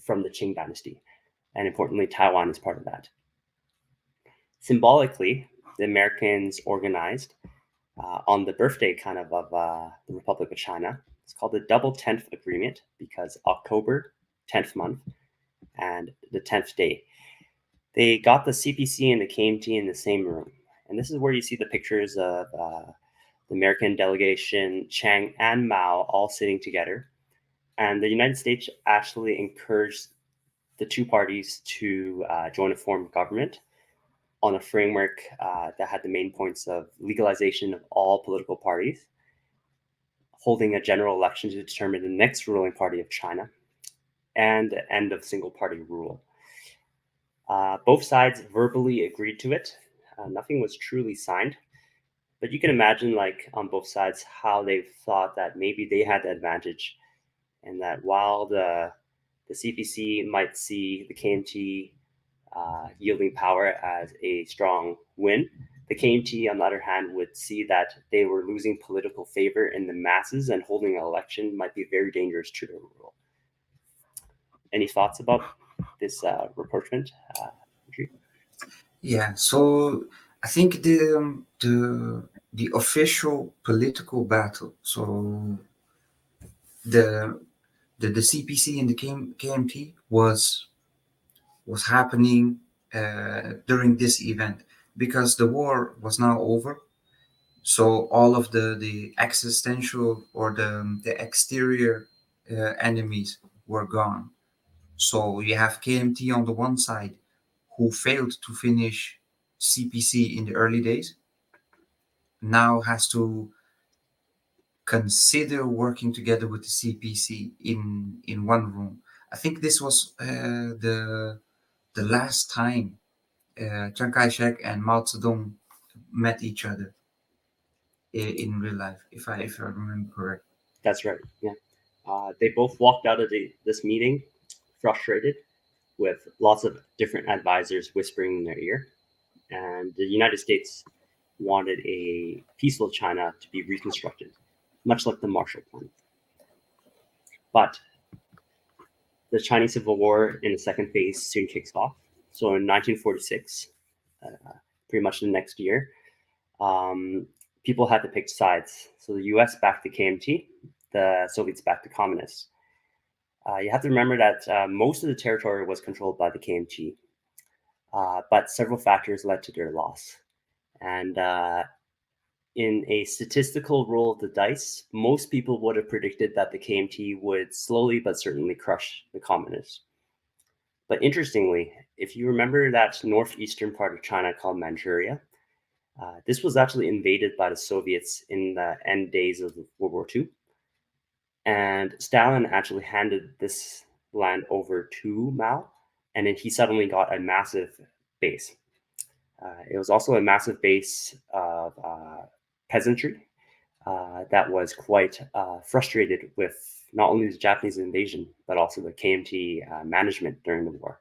from the Qing Dynasty. And importantly, Taiwan is part of that. Symbolically, the Americans organized on the birthday kind of the Republic of China. It's called the Double 10th Agreement because October, 10th month, and the 10th day. They got the CPC and the KMT in the same room. And this is where you see the pictures of the American delegation, Chiang and Mao, all sitting together. And the United States actually encouraged the two parties to join a form of government on a framework that had the main points of legalization of all political parties, holding a general election to determine the next ruling party of China, and the end of single party rule. Both sides verbally agreed to it. Nothing was truly signed, but you can imagine, like on both sides, how they thought that maybe they had the advantage, and that while the CPC might see the KMT yielding power as a strong win, the KMT, on the other hand, would see that they were losing political favor in the masses, and holding an election might be very dangerous to their rule. Any thoughts about this rapprochement? Yeah, so I think the official political battle, so the the CPC and the KMT was happening during this event because the war was now over. So all of the existential or the exterior enemies were gone. So you have KMT on the one side, who failed to finish CPC in the early days, now has to consider working together with the CPC in one room. I think this was the last time Chiang Kai-shek and Mao Zedong met each other in real life, if I remember correct. That's right. Yeah. They both walked out of this meeting frustrated, with lots of different advisors whispering in their ear. And the United States wanted a peaceful China to be reconstructed, much like the Marshall Plan. But the Chinese Civil War in the second phase soon kicks off. So in 1946, pretty much the next year, people had to pick sides. So the US backed the KMT, the Soviets backed the communists. You have to remember that most of the territory was controlled by the KMT, but several factors led to their loss. And in a statistical roll of the dice, most people would have predicted that the KMT would slowly but certainly crush the communists. But interestingly, if you remember that northeastern part of China called Manchuria, this was actually invaded by the Soviets in the end days of World War II. And Stalin actually handed this land over to Mao, and then he suddenly got a massive base. It was also a massive base of peasantry that was quite frustrated with not only the Japanese invasion, but also the KMT management during the war.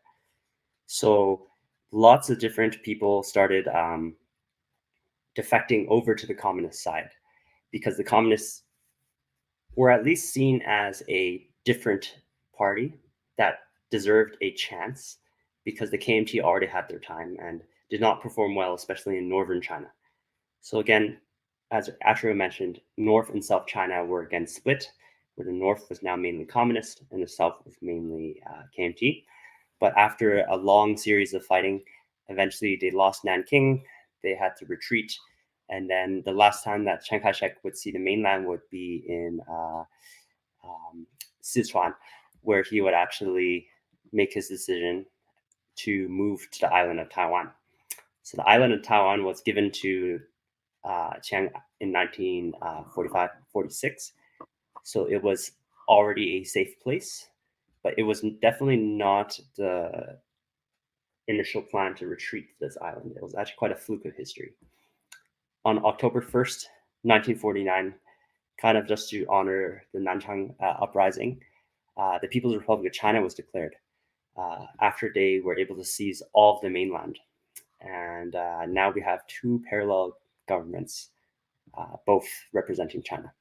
So lots of different people started defecting over to the communist side because the communists were at least seen as a different party that deserved a chance because the KMT already had their time and did not perform well, especially in northern China. So again, as Atreyo mentioned, North and South China were again split, where the North was now mainly communist and the South was mainly KMT. But after a long series of fighting, eventually they lost Nanking, they had to retreat. And then the last time that Chiang Kai-shek would see the mainland would be in Sichuan, where he would actually make his decision to move to the island of Taiwan. So the island of Taiwan was given to Chiang in 1945-46. So it was already a safe place, but it was definitely not the initial plan to retreat to this island. It was actually quite a fluke of history. On October 1st, 1949, kind of just to honor the Nanchang uprising, the People's Republic of China was declared after they were able to seize all of the mainland. And now we have two parallel governments, both representing China.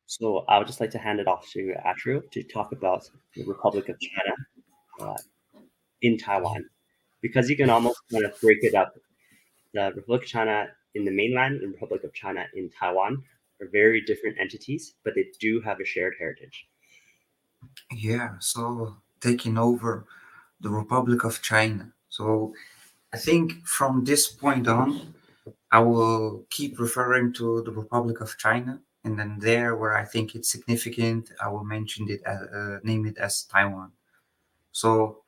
So I would just like to hand it off to Atreyo to talk about the Republic of China in Taiwan, because you can almost kind of break it up. The Republic of China in the mainland and Republic of China in Taiwan are very different entities, but they do have a shared heritage. Yeah, so taking over the Republic of China. So I think from this point on, I will keep referring to the Republic of China, and then there where I think it's significant, I will mention it, name it as Taiwan. So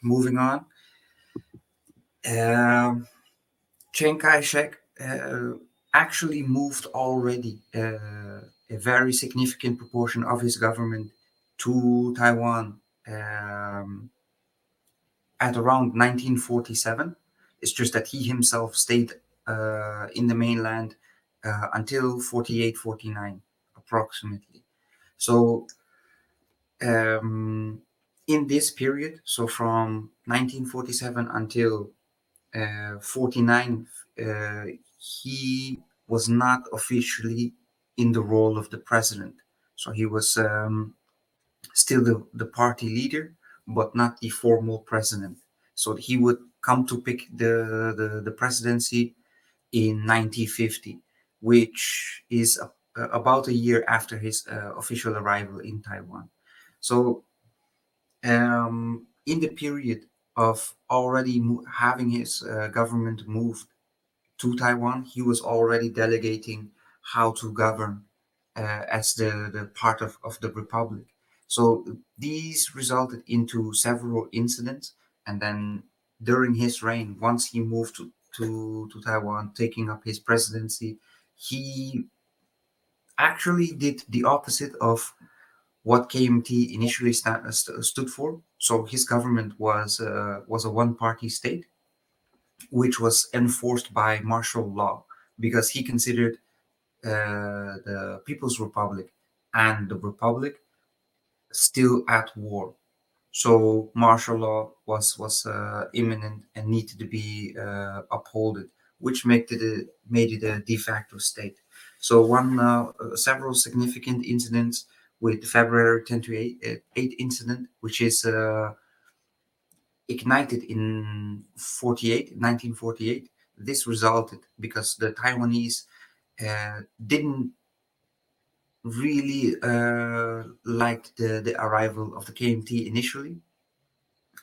moving on, Chiang Kai-shek actually moved already a very significant proportion of his government to Taiwan at around 1947. It's just that he himself stayed in the mainland until 48, 49, approximately. So in this period, so from 1947 until 49, he was not officially in the role of the president. So he was still the party leader, but not the formal president. So he would come to pick the presidency in 1950, which is about a year after his official arrival in Taiwan. So in the period of already having his government moved to Taiwan, he was already delegating how to govern as the part of the republic. So these resulted into several incidents, and then during his reign, once he moved to Taiwan, taking up his presidency, he actually did the opposite of what KMT initially stood for. So his government was a one-party state, which was enforced by martial law because he considered the People's Republic and the Republic still at war. So martial law was imminent and needed to be upheld, which made it a de facto state. So several significant incidents with the February 10 to 8 incident, which is ignited in 1948. This resulted because the Taiwanese didn't really like the arrival of the KMT initially,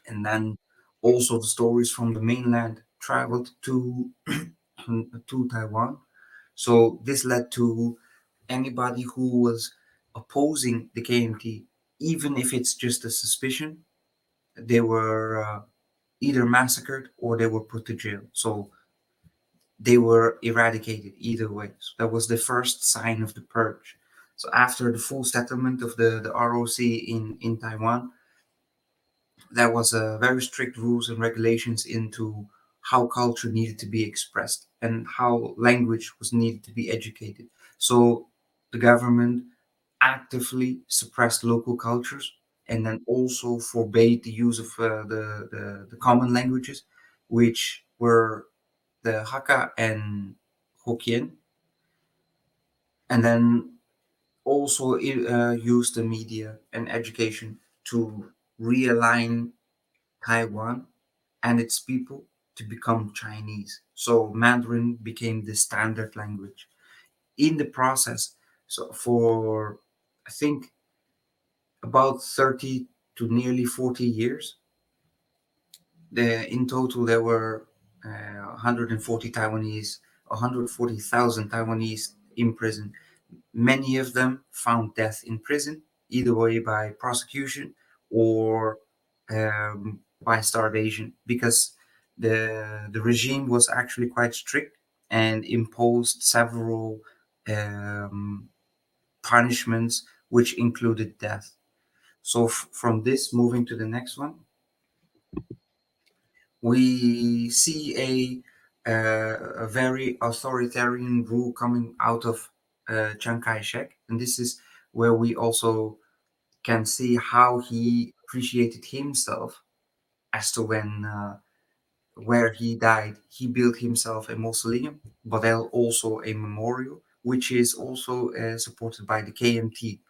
and then also the stories from the mainland traveled to to Taiwan. So this led to anybody who was opposing the KMT, even if it's just a suspicion, they were either massacred or they were put to jail. So they were eradicated either way. So that was the first sign of the purge. So after the full settlement of the ROC in Taiwan, there was very strict rules and regulations into how culture needed to be expressed and how language was needed to be educated. So the government actively suppressed local cultures and then also forbade the use of the common languages, which were the Hakka and Hokkien. And then also used the media and education to realign Taiwan and its people to become Chinese. So Mandarin became the standard language. In the process, so for I think about 30 to nearly 40 years, in total there were 140 Taiwanese, 140,000 Taiwanese in prison. Many of them found death in prison, either way by prosecution or by starvation, because the regime was actually quite strict and imposed several um, punishments, which included death. So from this, moving to the next one, we see a very authoritarian rule coming out of Chiang Kai-shek, and this is where we also can see how he appreciated himself as to when where he died. He built himself a mausoleum, but also a memorial, which is also supported by the KMT,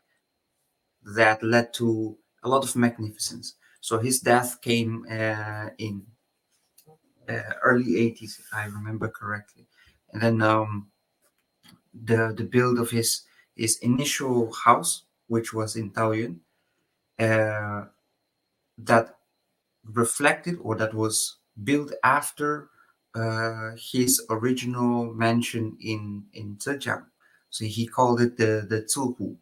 that led to a lot of magnificence. So his death came in early 80s, if I remember correctly. And then the build of his initial house, which was in Taoyuan, uh, that reflected or that was built after his original mansion in Zhejiang. So he called it the Zuhu.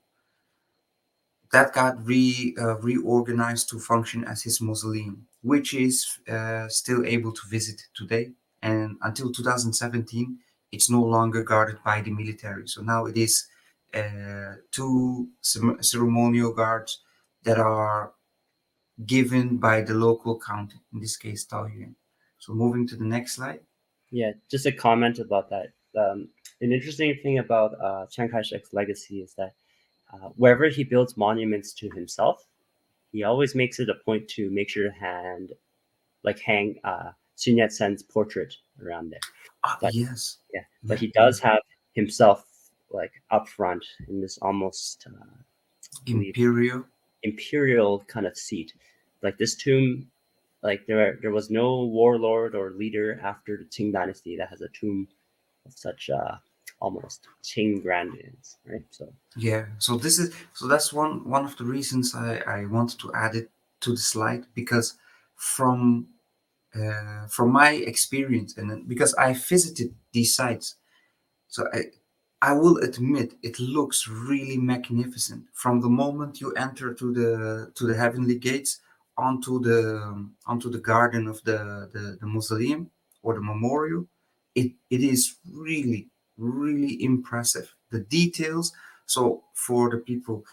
That got reorganized to function as his mausoleum, which is still able to visit today. And until 2017, it's no longer guarded by the military. So now it is two ceremonial guards that are given by the local county, in this case, Taoyuan. So moving to the next slide. Yeah, just a comment about that. An interesting thing about Chiang Kai-shek's legacy is that wherever he builds monuments to himself, he always makes it a point to make sure to hang Sun Yat Sen's portrait around there. Ah, But yes. yeah, but Yeah, he yeah. does have himself like up front in this almost, I believe, Imperial. imperial kind of seat. Like this tomb, like there was no warlord or leader after the Qing Dynasty that has a tomb of such almost Qing grandness, right? So Yeah. So that's one of the reasons I wanted to add it to the slide, because from from my experience, and because I visited these sites, so I will admit it looks really magnificent from the moment you enter to the heavenly gates onto the garden of the mausoleum or the memorial. It is really impressive. The details. So for the people,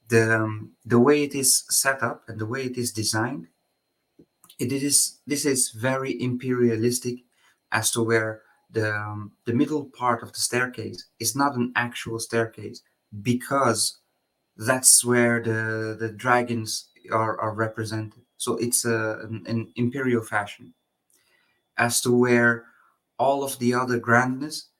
the way it is set up and the way it is designed, it is this is very imperialistic, as to where the middle part of the staircase is not an actual staircase, because that's where the dragons are represented. So it's an imperial fashion, as to where all of the other grandness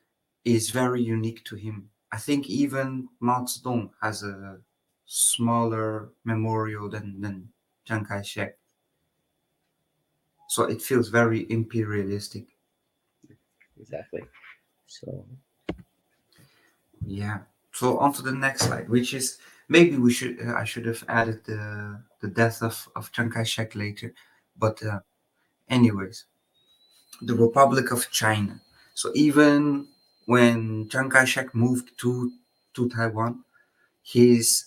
is very unique to him. I think even Mao Zedong has a smaller memorial than Chiang Kai-shek. So it feels very imperialistic. exactly. So Yeah. So on to the next slide, which is maybe we should I should have added the death of Chiang Kai-shek later, but anyways, the Republic of China. So even when Chiang Kai-shek moved to Taiwan, his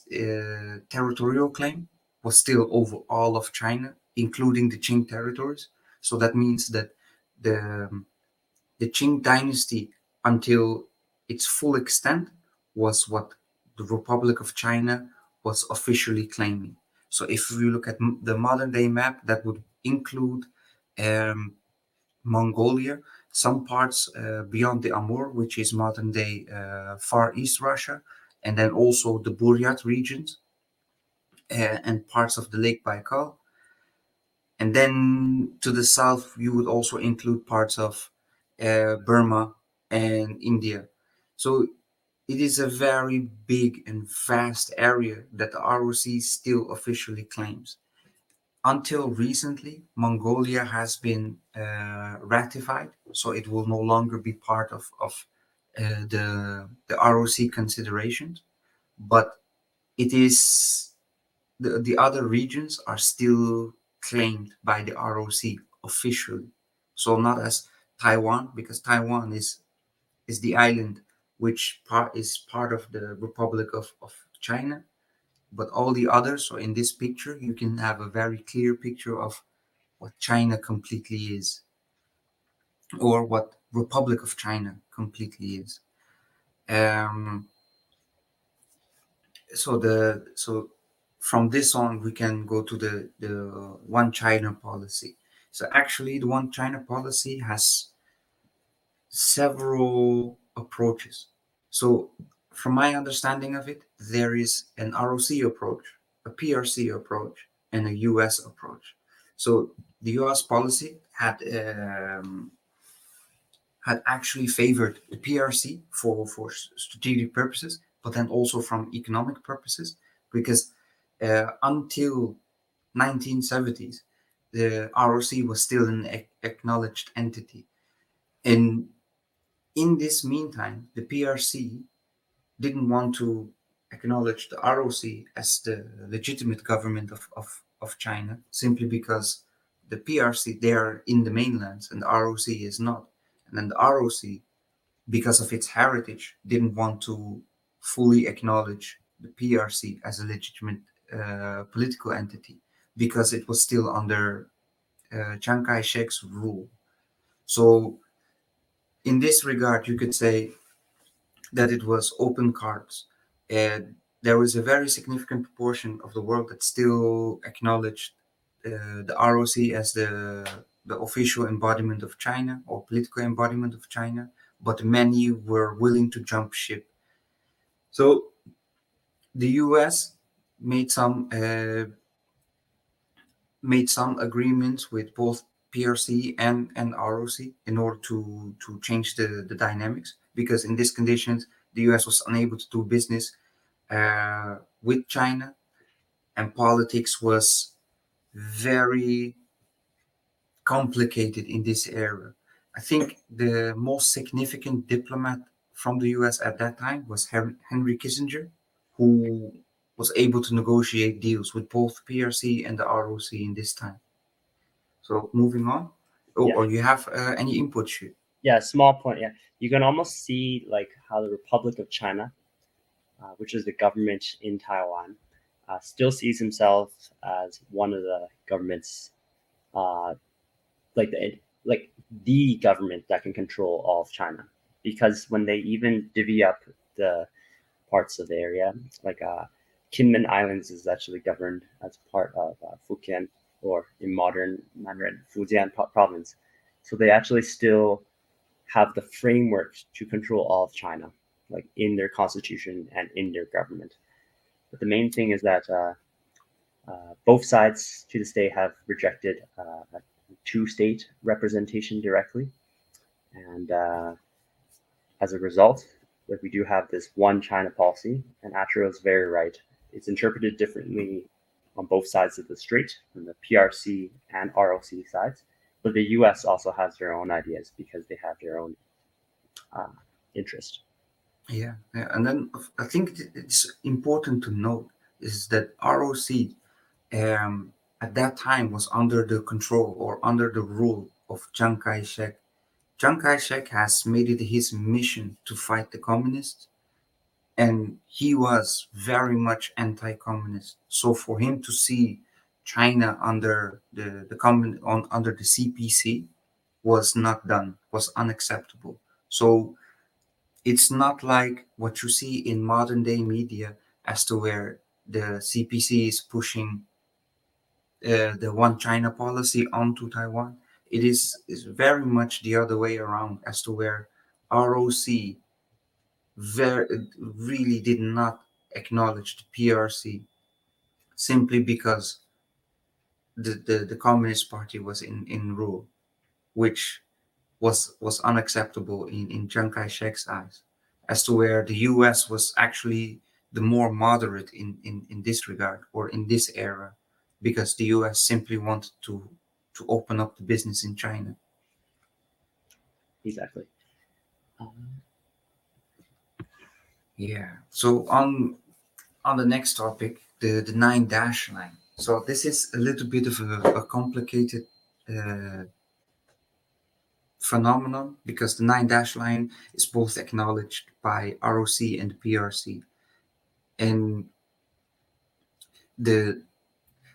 territorial claim was still over all of China, including the Qing territories. So that means that the the Qing Dynasty, until its full extent, was what the Republic of China was officially claiming. So if we look at the modern day map, that would include um, Mongolia, some parts beyond the Amur, which is modern day Far East Russia, and then also the Buryat regions and parts of the Lake Baikal. And then to the south, you would also include parts of Burma and India. So it is a very big and vast area that the ROC still officially claims. Until recently, Mongolia has been ratified, so it will no longer be part of the ROC considerations. But it is the other regions are still claimed by the ROC officially. So not as Taiwan, because Taiwan is the island which is part of the Republic of China. But all the others, so in this picture, you can have a very clear picture of what China completely is, or what Republic of China completely is. Um, so from this on, we can go to the One China policy. So actually, the One China policy has several approaches. So from my understanding of it, there is an ROC approach, a PRC approach, and a US approach. So the US policy had actually favored the PRC for strategic purposes, but then also from economic purposes, because until 1970s, the ROC was still an acknowledged entity. And in this meantime, the PRC didn't want to acknowledge the ROC as the legitimate government of China, simply because the PRC, they are in the mainlands and the ROC is not. And then the ROC, because of its heritage, didn't want to fully acknowledge the PRC as a legitimate political entity because it was still under Chiang Kai-shek's rule. So, in this regard, you could say that it was open cards. And there was a very significant proportion of the world that still acknowledged the ROC as the official embodiment of China or political embodiment of China, but many were willing to jump ship. So the US made some uh, made some agreements with both PRC and ROC in order to change the dynamics, because in these conditions the US was unable to do business with China, and politics was very complicated in this era. I think the most significant diplomat from the US at that time was Henry Kissinger, who was able to negotiate deals with both PRC and the ROC in this time. So moving on, Yeah. or you have any input, Shu? Yeah, small point. Yeah, you can almost see like how the Republic of China, which is the government in Taiwan, still sees himself as one of the governments, uh, like the government that can control all of China. Because when they even divvy up the parts of the area, like Kinmen Islands is actually governed as part of Fujian, or in modern Mandarin, Fujian province. So they actually still have the framework to control all of China, like in their constitution and in their government. But the main thing is that both sides to this day have rejected a two-state representation directly, and as a result, like we do have this one China policy, and Atreyo is very right. It's interpreted differently on both sides of the strait, from the PRC and ROC sides. But the US also has their own ideas because they have their own uh, interest. Yeah, yeah, and then I think it's important to note is that ROC at that time was under the control or under the rule of Chiang Kai-shek. Chiang Kai-shek has made it his mission to fight the communists, and he was very much anti-communist. So for him to see China under under the CPC was not done, was unacceptable. So it's not like what you see in modern day media as to where the CPC is pushing the one China policy onto Taiwan. Is very much the other way around, as to where ROC really did not acknowledge the PRC simply because the Communist Party was in rule, which was unacceptable in Chiang Kai-shek's eyes. as to where the US was actually the more moderate in this regard or in this era, because the US simply wanted to open up the business in China. Exactly. Um, Yeah. So on the next topic, the nine dash line. So this is a little bit of a complicated uh, phenomenon, because the nine dash line is both acknowledged by ROC and PRC, and the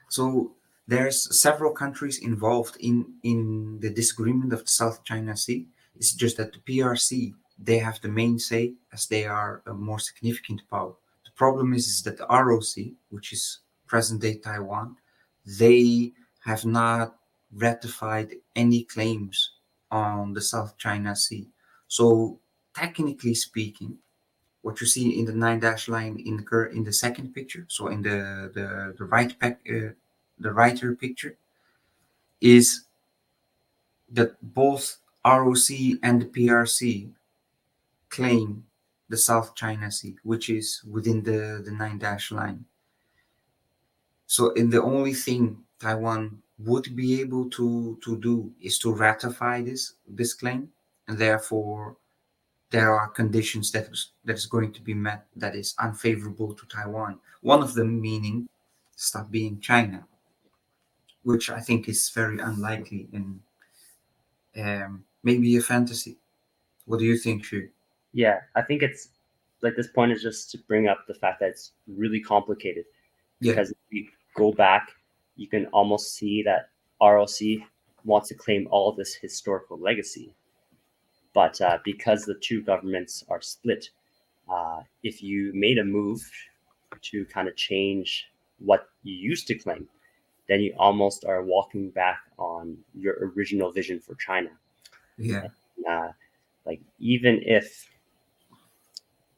so there's several countries involved in the disagreement of the South China Sea. It's just that the PRC, they have the main say, as they are a more significant power. The problem is that the ROC, which is present day Taiwan, they have not ratified any claims on the South China Sea. So technically speaking, what you see in the nine dash line in the second picture, so in the the writer picture, is that both ROC and the PRC claim the South China Sea, which is within the nine dash line. So, in the only thing Taiwan would be able to do is to ratify this claim, and therefore there are conditions that is going to be met that is unfavorable to Taiwan. One of them meaning stop being China, which I think is very unlikely and maybe a fantasy. What do you think, Shu? yeah, I think it's like this point is just to bring up the fact that it's really complicated, Yeah, because if we go back, you can almost see that ROC wants to claim all of this historical legacy. But because the two governments are split, if you made a move to kind of change what you used to claim, then you almost are walking back on your original vision for China. yeah, And, like even if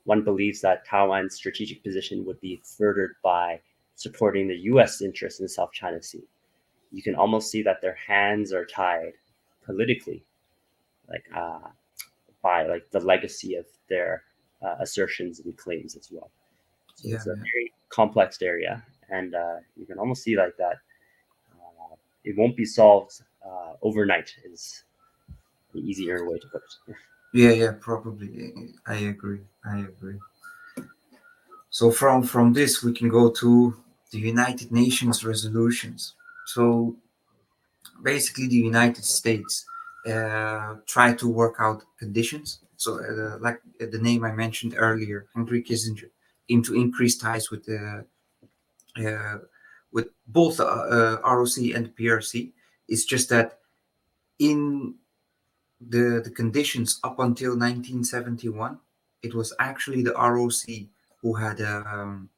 one believes that Taiwan's strategic position would be furthered by supporting the U.S. interests in the South China Sea, you can almost see that their hands are tied politically, like by like the legacy of their assertions and claims as well. So yeah, it's a yeah, very complex area, and you can almost see like that. It won't be solved overnight. Is the easier way to put it. yeah, yeah. Probably, I agree. I agree. So from this we can go to the United Nations resolutions. So basically, the United States try to work out conditions. So, like the name I mentioned earlier, Henry Kissinger, aim to increase ties uh, with both ROC and PRC. It's just that in the conditions up until 1971, it was actually the ROC who had the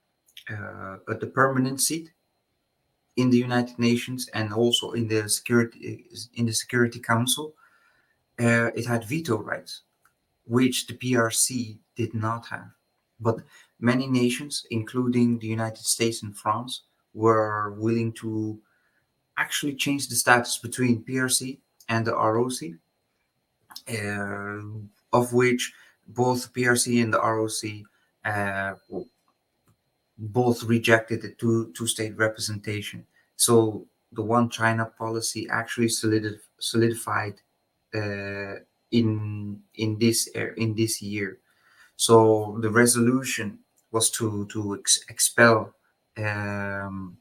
permanent seat in the United Nations and also in the Security Council. It had veto rights, which the PRC did not have. But many nations, including the United States and France, were willing to actually change the status between PRC and the ROC, uh, of which both PRC and the ROC both rejected the two state representation. So the one China policy actually solidified in this year. So the resolution was to expel um,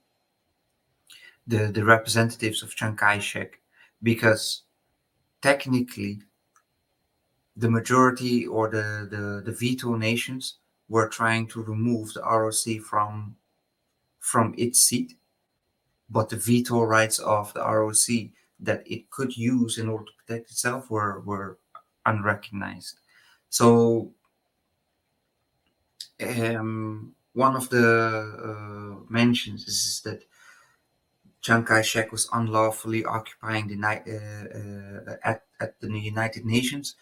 the representatives of Chiang Kai-shek, because technically the majority or the veto nations were trying to remove the ROC from its seat, but the veto rights of the ROC that it could use in order to protect itself were unrecognized. So one of the mentions is that Chiang Kai-shek was unlawfully occupying at the United Nations,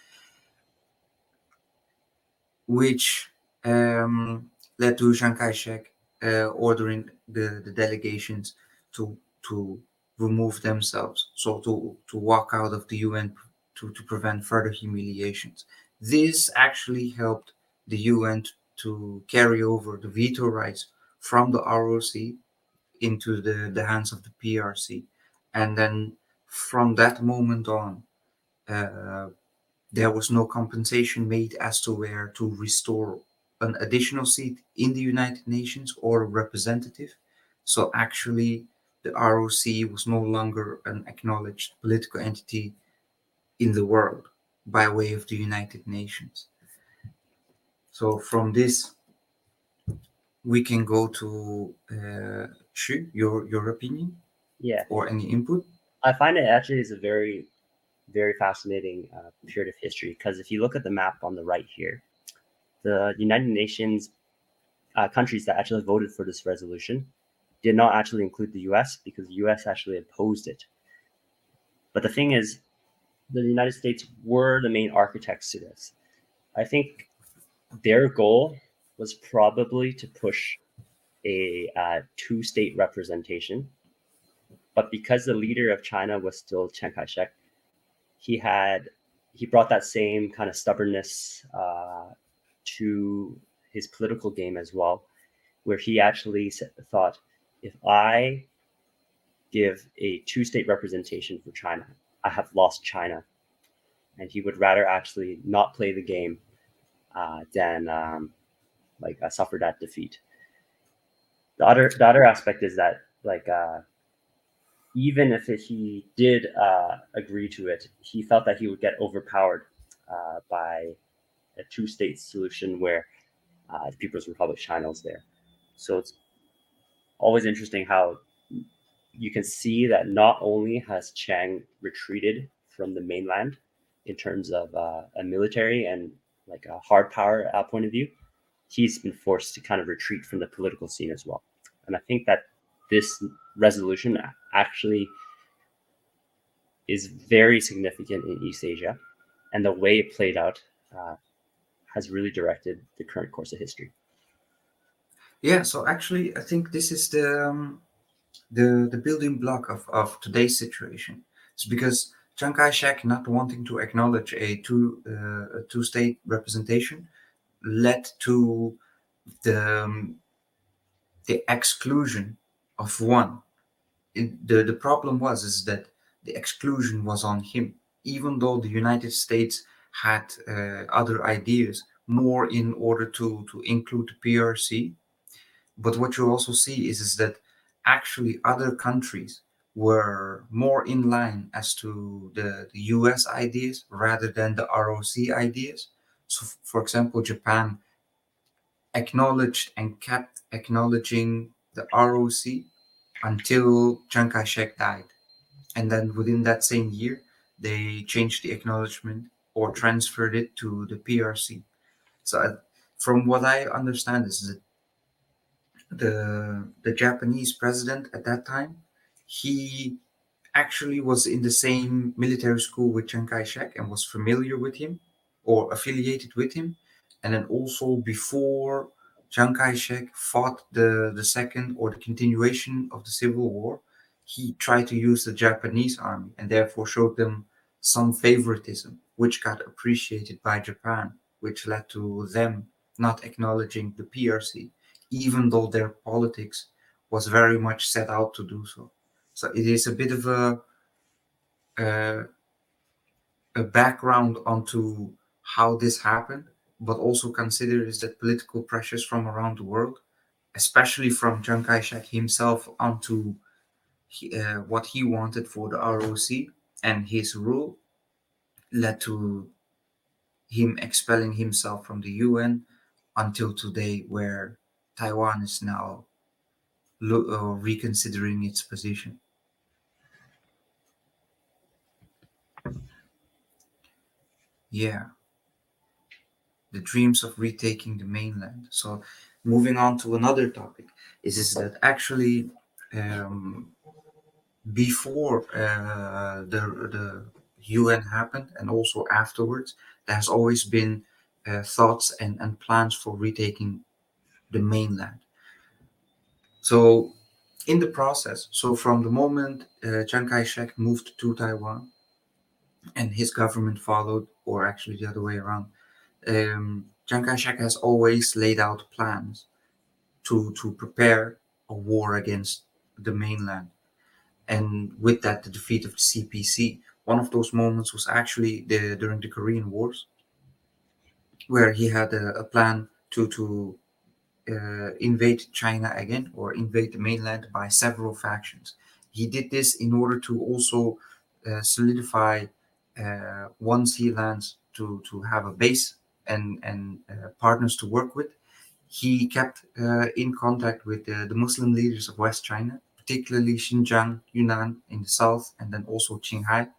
which led to Chiang Kai-shek ordering the delegations to to remove themselves, so to walk out of the UN to prevent further humiliations. This actually helped the UN to carry over the veto rights from the ROC into the hands of the PRC. And then from that moment on, uh, there was no compensation made as to where to restore an additional seat in the United Nations or a representative. So actually, the ROC was no longer an acknowledged political entity in the world by way of the United Nations. So from this, we can go to Xu, your opinion Yeah, or any input. I find it actually is a very, very fascinating period of history, because if you look at the map on the right here, the United Nations countries that actually voted for this resolution did not actually include the US, because the US actually opposed it. But the thing is, the United States were the main architects to this. I think their goal was probably to push a two-state representation. But because the leader of China was still Chiang Kai-shek, he brought that same kind of stubbornness to his political game as well, where he actually thought, if I give a two-state representation for China, I have lost China, and he would rather actually not play the game than suffer that defeat. The other aspect is that even if he did agree to it, he felt that he would get overpowered by a two-state solution where the People's Republic of China was there. So it's always interesting how you can see that not only has Chiang retreated from the mainland in terms of a military and like a hard power point of view, he's been forced to kind of retreat from the political scene as well. And I think that this resolution actually is very significant in East Asia, and the way it played out has really directed the current course of history. Yeah, so actually, I think this is the building block of today's situation. It's because Chiang Kai-shek not wanting to acknowledge a two-state representation led to the the exclusion of one. The problem was is that the exclusion was on him, even though the United States had other ideas more in order to include the PRC. But what you also see is that actually other countries were more in line as to the US ideas rather than the ROC ideas. So, for example, Japan acknowledged and kept acknowledging the ROC until Chiang Kai shek died. And then within that same year, they changed the acknowledgement or transferred it to the PRC. So, from what I understand, is that the Japanese president at that time, he actually was in the same military school with Chiang Kai-shek and was familiar with him or affiliated with him. And then also before Chiang Kai-shek fought the second or the continuation of the Civil War, he tried to use the Japanese army and therefore showed them some favoritism, which got appreciated by Japan, which led to them not acknowledging the PRC, even though their politics was very much set out to do so. So it is a bit of uh, a background onto how this happened, but also consider is that political pressures from around the world, especially from Chiang Kai-shek himself onto what he wanted for the ROC and his rule, led to him expelling himself from the UN until today, where Taiwan is now reconsidering its position. Yeah, the dreams of retaking the mainland. So, moving on to another topic, is that actually um, before the UN happened and also afterwards, there has always been thoughts and plans for retaking the mainland. So, in the process, so from the moment Chiang Kai-shek moved to Taiwan and his government followed, or actually the other way around, Chiang Kai-shek has always laid out plans to prepare a war against the mainland. And with that, the defeat of the CPC. One of those moments was actually during the Korean Wars, where he had a plan to invade China again or invade the mainland by several factions. He did this in order to also solidify once he lands to have a base and partners to work with. He kept in contact with the Muslim leaders of West China, particularly Xinjiang, Yunnan in the south, and then also Qinghai,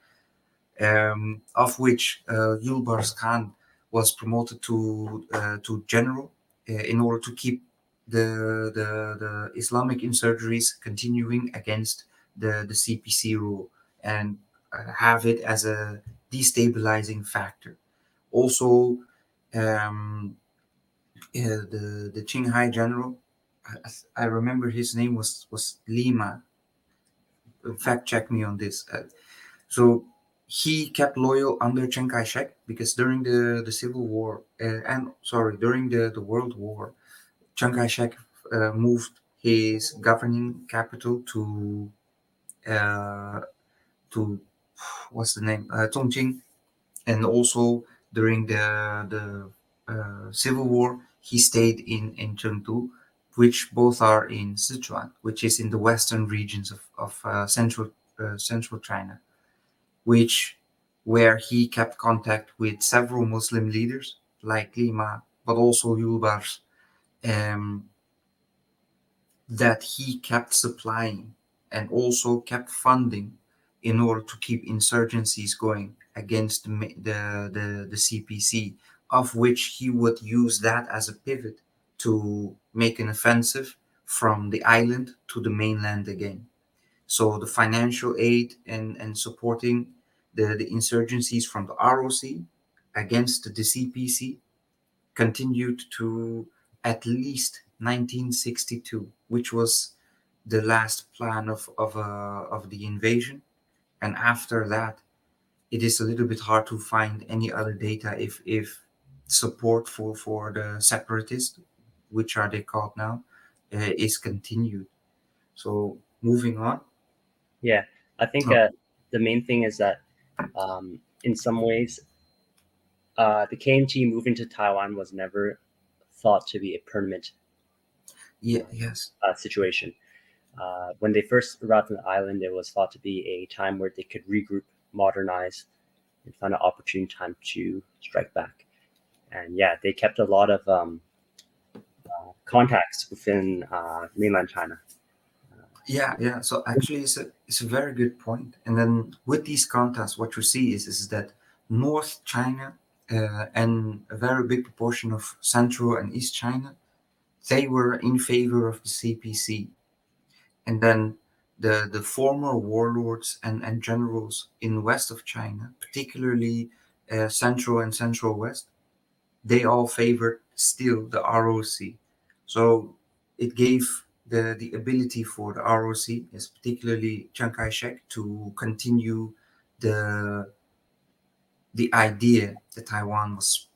of which Yulbars Khan was promoted to general in order to keep the Islamic insurgeries continuing against the CPC rule and have it as a destabilizing factor. Also, um, the Qinghai general, I remember his name was Lima. Fact check me on this. So he kept loyal under Chiang Kai-shek because during the Civil War during the World War, Chiang Kai-shek moved his governing capital uh, to what's the name Chongqing, and also during the Civil War he stayed in Chengdu, which both are in Sichuan, which is in the western regions of central China, which where he kept contact with several Muslim leaders like Lima, but also Yulbars, um, that he kept supplying and also kept funding in order to keep insurgencies going against the CPC, of which he would use that as a pivot to make an offensive from the island to the mainland again. So the financial aid and supporting the insurgencies from the ROC against the CPC continued to at least 1962, which was the last plan of the invasion. And after that, it is a little bit hard to find any other data if support for the separatists, which are they called now, is continued. So moving on. Yeah, I think Oh, the main thing is that in some ways, the KMT moving to Taiwan was never thought to be a permanent yeah, yes. situation. When they first arrived on the island, it was thought to be a time where they could regroup, modernize, and find an opportune time to strike back. And yeah, they kept a lot of contacts within mainland China. Yeah, yeah. So actually, it's a very good point. And then with these contacts, what you see is that North China and a very big proportion of Central and East China, they were in favor of the CPC. And then the former warlords and generals in west of China, particularly Central and Central West, they all favored still the ROC. So it gave the ability for the ROC, yes, particularly Chiang Kai-shek, to continue the the idea that Taiwan was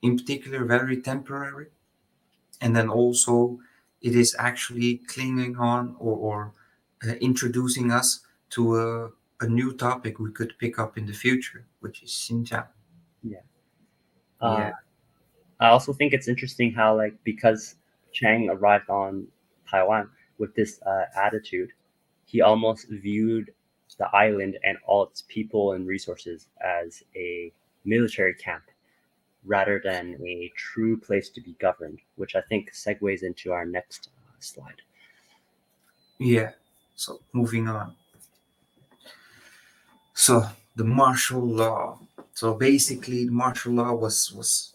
in particular very temporary, and then also it is actually clinging on or introducing us to a new topic we could pick up in the future, which is Xinjiang. Yeah. Uh, Yeah, I also think it's interesting how, like, because Chang arrived on Taiwan with this attitude, he almost viewed the island and all its people and resources as a military camp rather than a true place to be governed, which I think segues into our next slide. yeah. So moving on. So the martial law. So basically, the martial law was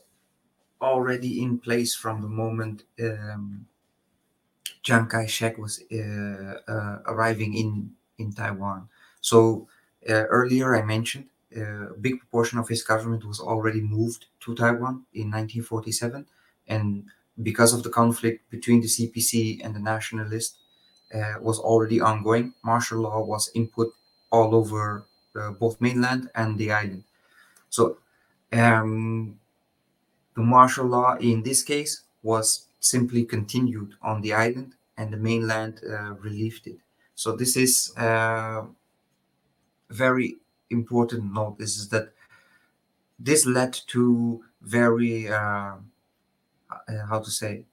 already in place from the moment Chiang Kai-shek was arriving in Taiwan. So earlier I mentioned a big proportion of his government was already moved to Taiwan in 1947, and because of the conflict between the CPC and the nationalists was already ongoing, martial law was input all over both mainland and the island. So um, The martial law in this case was simply continued on the island, and the mainland relieved it. So this is very important note. This is that this led to very how to say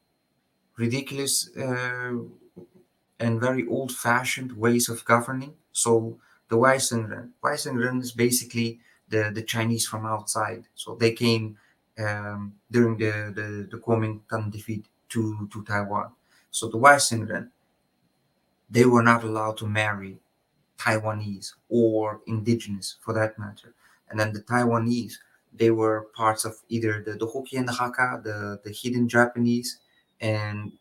ridiculous and very old-fashioned ways of governing. So the Weisenren is basically the Chinese from outside. So they came during the Kuomintang defeat to Taiwan. So the Weisenren, they were not allowed to marry Taiwanese or indigenous for that matter. And then the Taiwanese, they were parts of either the Hokkien, the Hakka, the hidden Japanese, and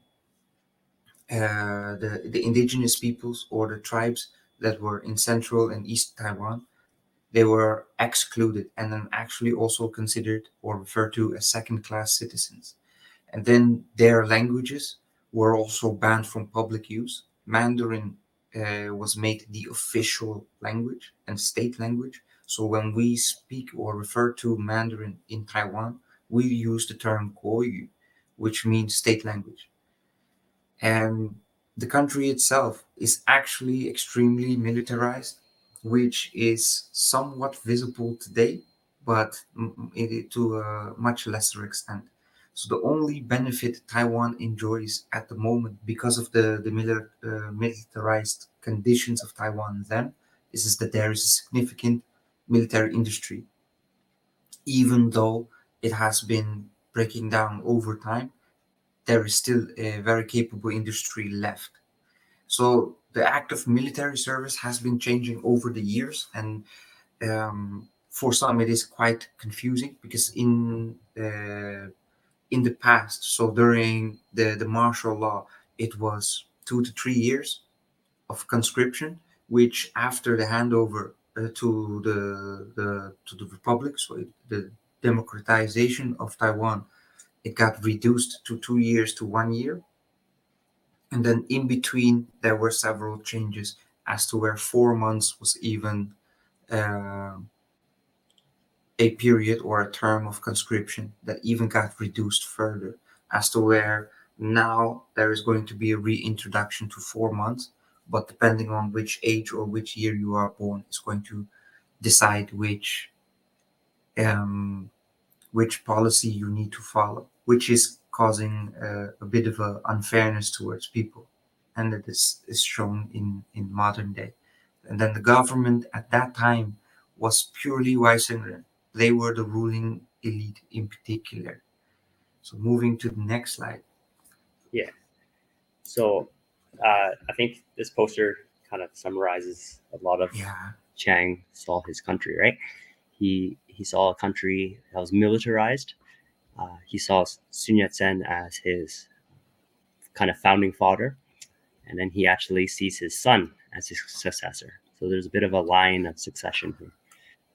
the indigenous peoples or the tribes that were in central and east Taiwan. They were excluded and then actually also considered or referred to as second-class citizens. And then their languages were also banned from public use. Mandarin was made the official language and state language. So when we speak or refer to Mandarin in Taiwan, we use the term Guoyu, which means state language. And the country itself is actually extremely militarized, which is somewhat visible today, but to a much lesser extent. So the only benefit Taiwan enjoys at the moment because of the militarized conditions of Taiwan then is that there is a significant military industry, even though it has been breaking down over time. There is still a very capable industry left. So the active military service has been changing over the years, and for some it is quite confusing because in the past, so during the martial law, it was 2 to 3 years of conscription, which after the handover to the republic, so the democratization of Taiwan, it got reduced to 2 years to 1 year. And then in between, there were several changes as to where 4 months was even uh, a period or a term of conscription that even got reduced further, as to where now there is going to be a reintroduction to 4 months, but depending on which age or which year you are born, is going to decide um, which policy you need to follow, which is causing a bit of a unfairness towards people. And that is shown in modern day. And then the government at that time was purely Weisenren. They were the ruling elite in particular. So moving to the next slide. Yeah. So I think this poster kind of summarizes a lot of Yeah, Chiang saw his country, right? He saw a country that was militarized. He saw Sun Yat Sen as his kind of founding father, and then he actually sees his son as his successor. So there's a bit of a line of succession here.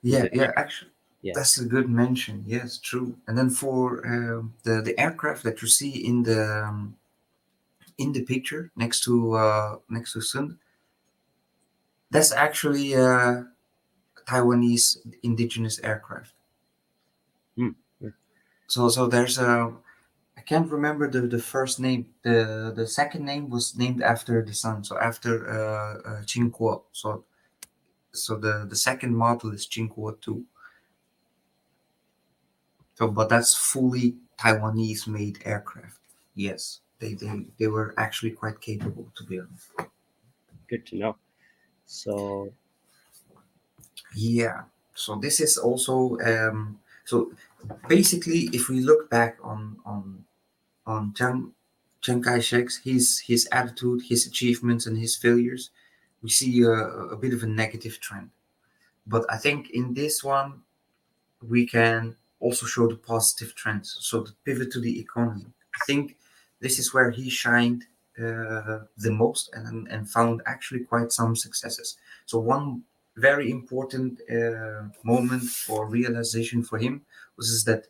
yeah, yeah. Actually, Yeah. that's a good mention. Yes, true. And then for the aircraft that you see in the picture next to Sun, that's actually Taiwanese indigenous aircraft. Hmm. So there's a I can't remember the first name. The second name was named after the son, so after Qing-Kuo. So the second model is Qing-Kuo 2. So but that's fully Taiwanese made aircraft. Yes, they were actually quite capable, to be honest. Good to know. So Yeah. So this is also so basically if we look back on Chiang Kai-shek's his attitude, his achievements, and his failures, we see a bit of a negative trend. But I think in this one we can also show the positive trends. So the pivot to the economy. I think this is where he shined the most and found actually quite some successes. So one very important moment or realization for him was is that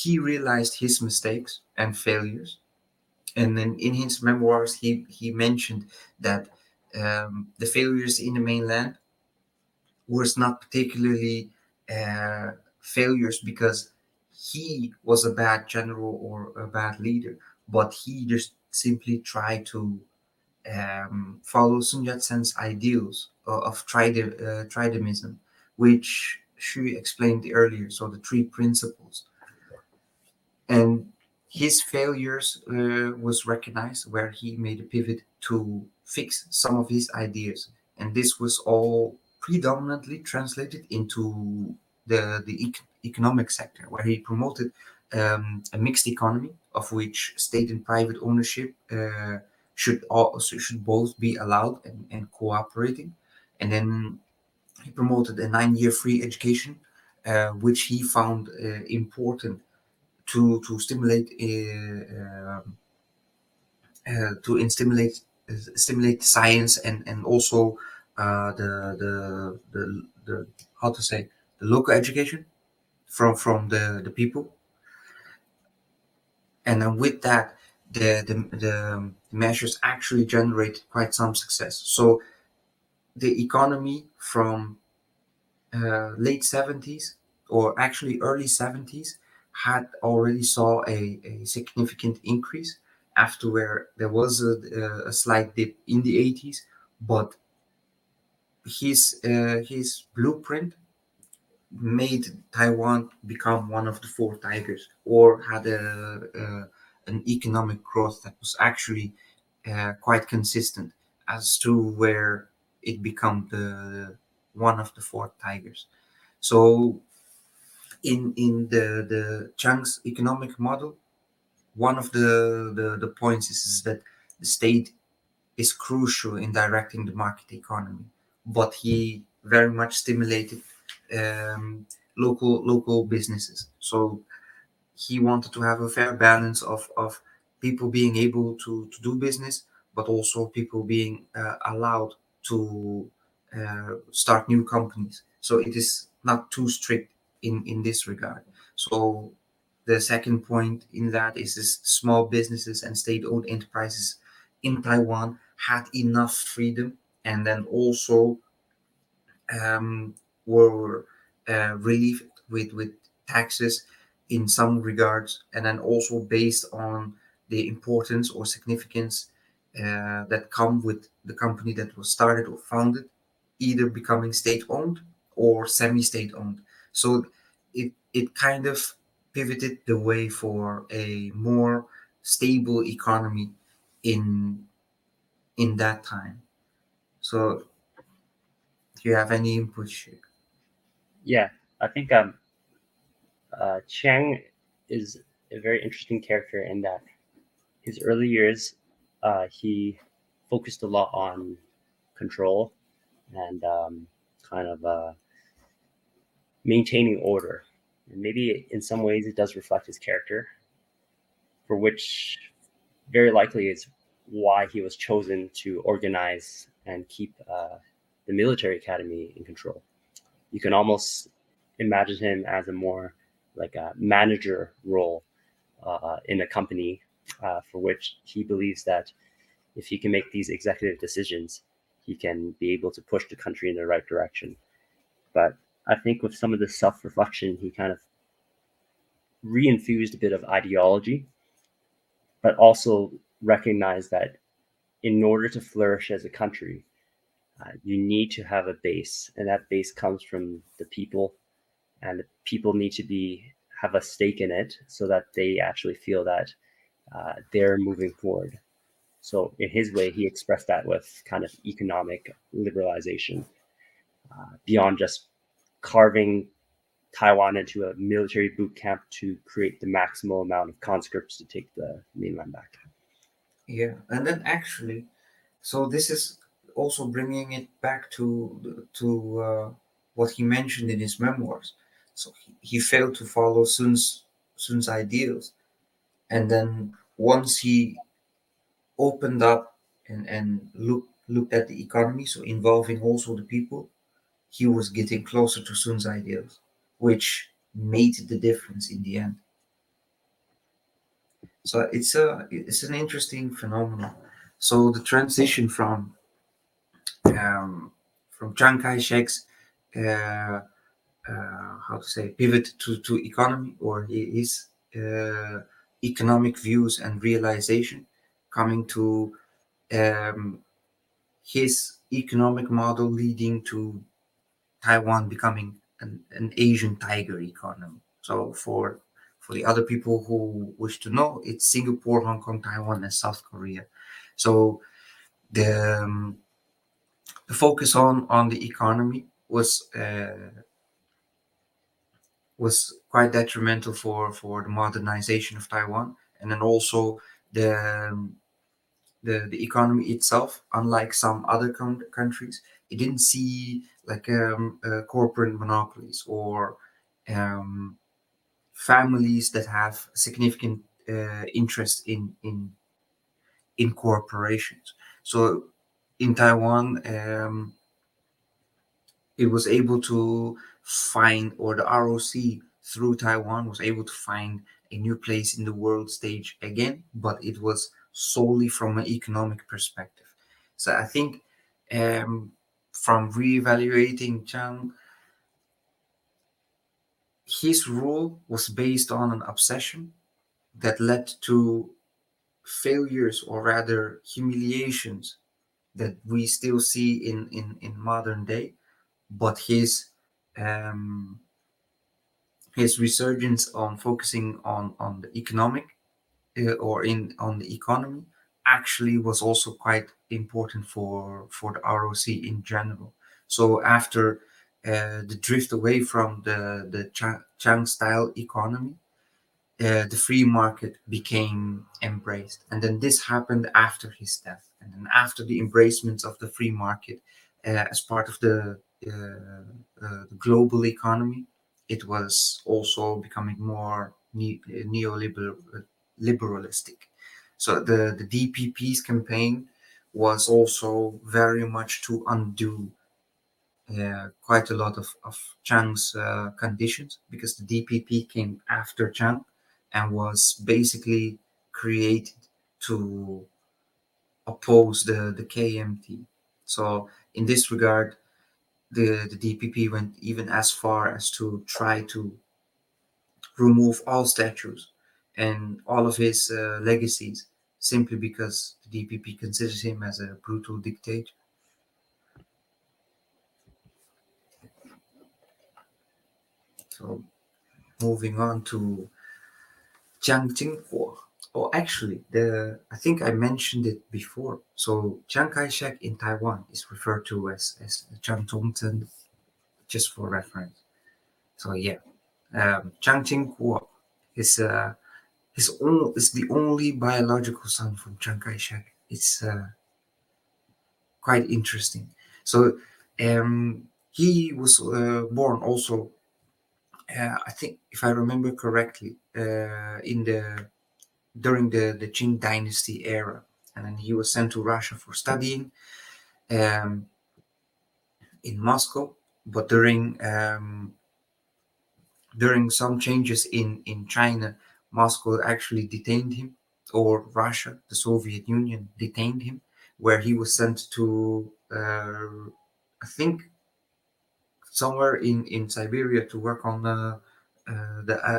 he realized his mistakes and failures, and then in his memoirs he mentioned that the failures in the mainland was not particularly uh, failures because he was a bad general or a bad leader, but he just simply tried to follow Sun Yat-sen's ideals of tridemism, which Xu explained earlier. So the three principles, and his failures was recognized, where he made a pivot to fix some of his ideas, and this was all predominantly translated into the economic sector, where he promoted a mixed economy of which state and private ownership should both be allowed and cooperating. And then he promoted a 9-year free education, which he found important to stimulate stimulate science, and also the how to say, the local education from the people. And then with that, the measures actually generated quite some success. So the economy from late 70s, or actually early 70s, had already saw a significant increase, after where there was a slight dip in the 80s. But his blueprint made Taiwan become one of the four tigers, or had an economic growth that was actually quite consistent, as to where it become the one of the four tigers. So in the Chang's economic model, one of the points is that the state is crucial in directing the market economy, but he very much stimulated local businesses. So he wanted to have a fair balance of people being able to do business, but also people being allowed to start new companies. So it is not too strict in this regard. So the second point in that is small businesses and state-owned enterprises in Taiwan had enough freedom, and then also were relieved with taxes in some regards, and then also based on the importance or significance that come with the company that was started or founded, either becoming state-owned or semi-state-owned. So it kind of pivoted the way for a more stable economy in that time. So do you have any input, Sheikh? Yeah, I think Chiang is a very interesting character in that his early years, he focused a lot on control and kind of maintaining order. And maybe in some ways it does reflect his character, for which very likely is why he was chosen to organize and keep the military academy in control. You can almost imagine him as a more like a manager role in a company, for which he believes that if he can make these executive decisions, he can be able to push the country in the right direction. But I think with some of the self-reflection, he kind of reinfused a bit of ideology, but also recognized that in order to flourish as a country, you need to have a base, and that base comes from the people, and the people need to be have a stake in it so that they actually feel that they're moving forward. So in his way, he expressed that with kind of economic liberalization, beyond just carving Taiwan into a military boot camp to create the maximal amount of conscripts to take the mainland back. Yeah, and then actually, so this is also bringing it back to what he mentioned in his memoirs. So he failed to follow Sun's ideals, and then once he opened up and looked at the economy, so involving also the people, he was getting closer to Sun's ideals, which made the difference in the end. So it's an interesting phenomenon. So the transition um, from Chiang Kai-shek's uh, how to say, pivot to economy, or his economic views and realization, coming to um, his economic model leading to Taiwan becoming an Asian tiger economy. So for the other people who wish to know, it's Singapore, Hong Kong, Taiwan, and South Korea. So the focus on the economy was quite detrimental for the modernization of Taiwan, and then also the the economy itself, unlike some other countries, it didn't see like corporate monopolies or um, families that have significant interest in corporations. So in Taiwan, it was able to find, or the ROC through Taiwan was able to find a new place in the world stage again, but it was solely from an economic perspective. So I think from reevaluating Chiang, his rule was based on an obsession that led to failures, or rather humiliations, that we still see in modern day. But um, his resurgence on focusing on the economic or in on the economy actually was also quite important for the ROC in general. So after the drift away from the Chang style economy, the free market became embraced. And then this happened after his death. And then after the embracement of the free market as part of the global economy, it was also becoming more neoliberal, liberalistic. So the DPP's campaign was also very much to undo quite a lot of Chang's conditions, because the DPP came after Chang and was basically created to oppose the KMT. So in this regard, the DPP went even as far as to try to remove all statues and all of his legacies, simply because the DPP considers him as a brutal dictator. So moving on to Chiang Ching-Kuo. Oh, actually, the I think I mentioned it before. So Chiang Kai-shek in Taiwan is referred to as Chiang Tong-ten, just for reference. So yeah, Chiang Ching-Kuo is is the only biological son from Chiang Kai-shek. It's quite interesting. So he was born also, I think, if I remember correctly, in the during the Qing Dynasty era, and then he was sent to Russia for studying um, in Moscow. But during some changes in China, Moscow actually detained him, or Russia, the Soviet Union, detained him, where he was sent to I think somewhere in Siberia to work on the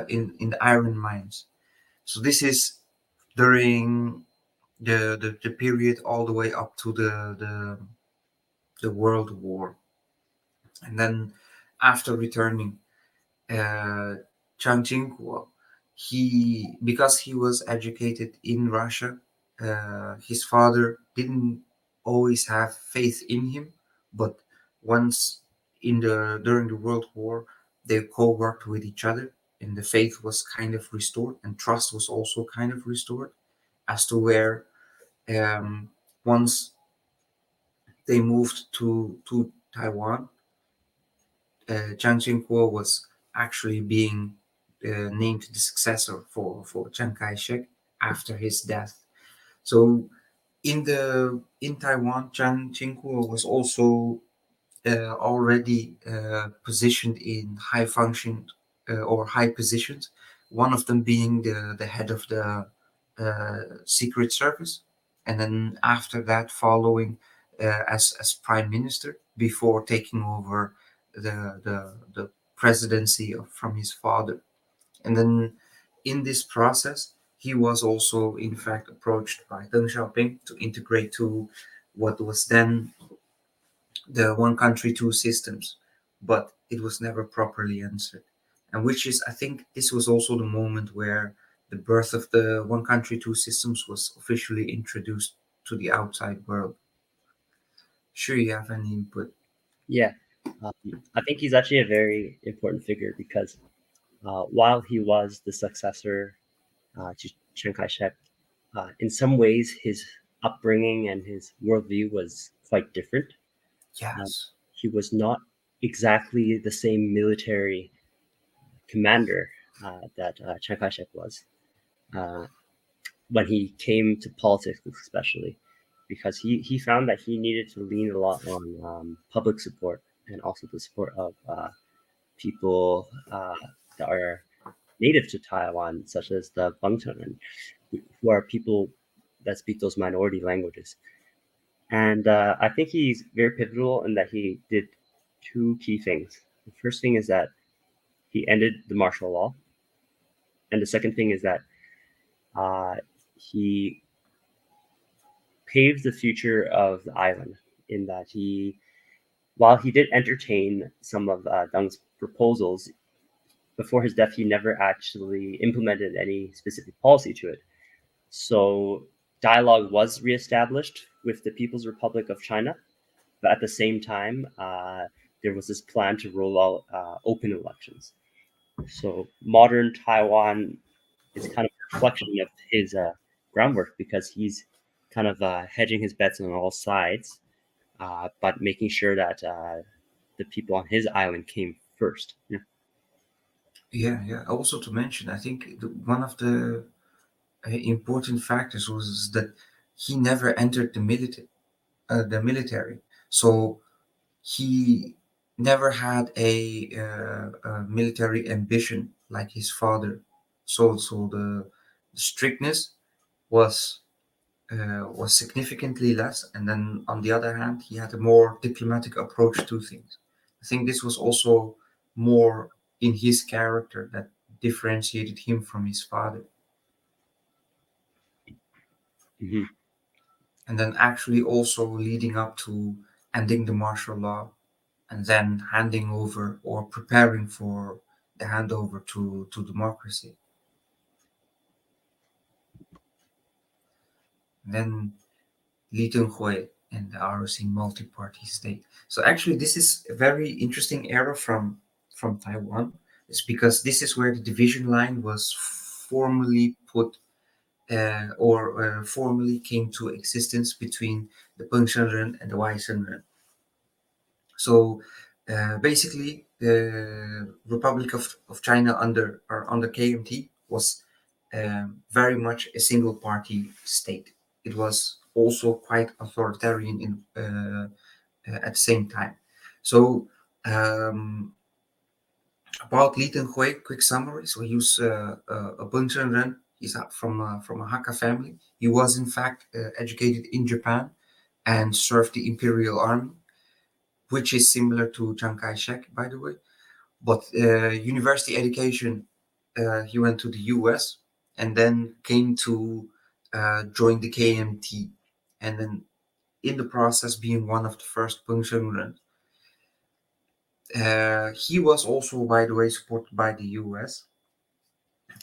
in the iron mines. So this is during the period all the way up to the World War. And then after returning, uh, Chiang Ching-kuo, because he was educated in Russia, his father didn't always have faith in him, but once in the during the World War, they co-worked with each other, and the faith was kind of restored, and trust was also kind of restored, as to where once they moved to Taiwan, Chiang Ching-kuo was actually being named the successor for Chiang Kai-shek after his death. So in Taiwan, Chiang Ching-kuo was also already positioned in high function or high positions. One of them being the head of the Secret Service, and then after that, following as prime minister before taking over the presidency from his father. And then in this process, he was also, in fact, approached by Deng Xiaoping to integrate to what was then the one country, two systems, but it was never properly answered. And which is, I think, this was also the moment where the birth of the one country, two systems was officially introduced to the outside world. Sure, you have any input? Yeah, I think he's actually a very important figure because while he was the successor to Chiang Kai-shek, in some ways his upbringing and his worldview was quite different. Yes. He was not exactly the same military commander that Chiang Kai-shek was uh, when he came to politics, especially because he found that he needed to lean a lot on public support and also the support of people that are native to Taiwan, such as the Bangtan, who are people that speak those minority languages. And I think he's very pivotal in that he did two key things. The first thing is that he ended the martial law, and the second thing is that uh, he paved the future of the island in that while he did entertain some of Deng's proposals, before his death, he never actually implemented any specific policy to it. So dialogue was reestablished with the People's Republic of China, but at the same time, there was this plan to roll out open elections. So modern Taiwan is kind of a reflection of his groundwork because he's kind of hedging his bets on all sides, but making sure that the people on his island came first. Yeah. Yeah. Also to mention, I think one of the important factors was that he never entered the military. So he never had a military ambition like his father. So the strictness was was significantly less, and then on the other hand, he had a more diplomatic approach to things. I think this was also more in his character that differentiated him from his father. Hmm. And then actually also leading up to ending the martial law and then handing over or preparing for the handover to democracy. And then Li Teng-Hui and the ROC multi-party state. So actually, this is a very interesting era from Taiwan. It's because this is where the division line was formally put formally came to existence between the Pengshengren and the Weishengren. So basically, the Republic of China under KMT was very much a single party state. It was also quite authoritarian at the same time. So um, about Li Tenghui, quick summary. So he was a Bunchen. He's from a Hakka family. He was in fact educated in Japan and served the Imperial Army, which is similar to Chiang Kai-shek, by the way. But university education, he went to the US and then came to join the KMT, and then in the process being one of the first Pengshengren. He was also, by the way, supported by the US,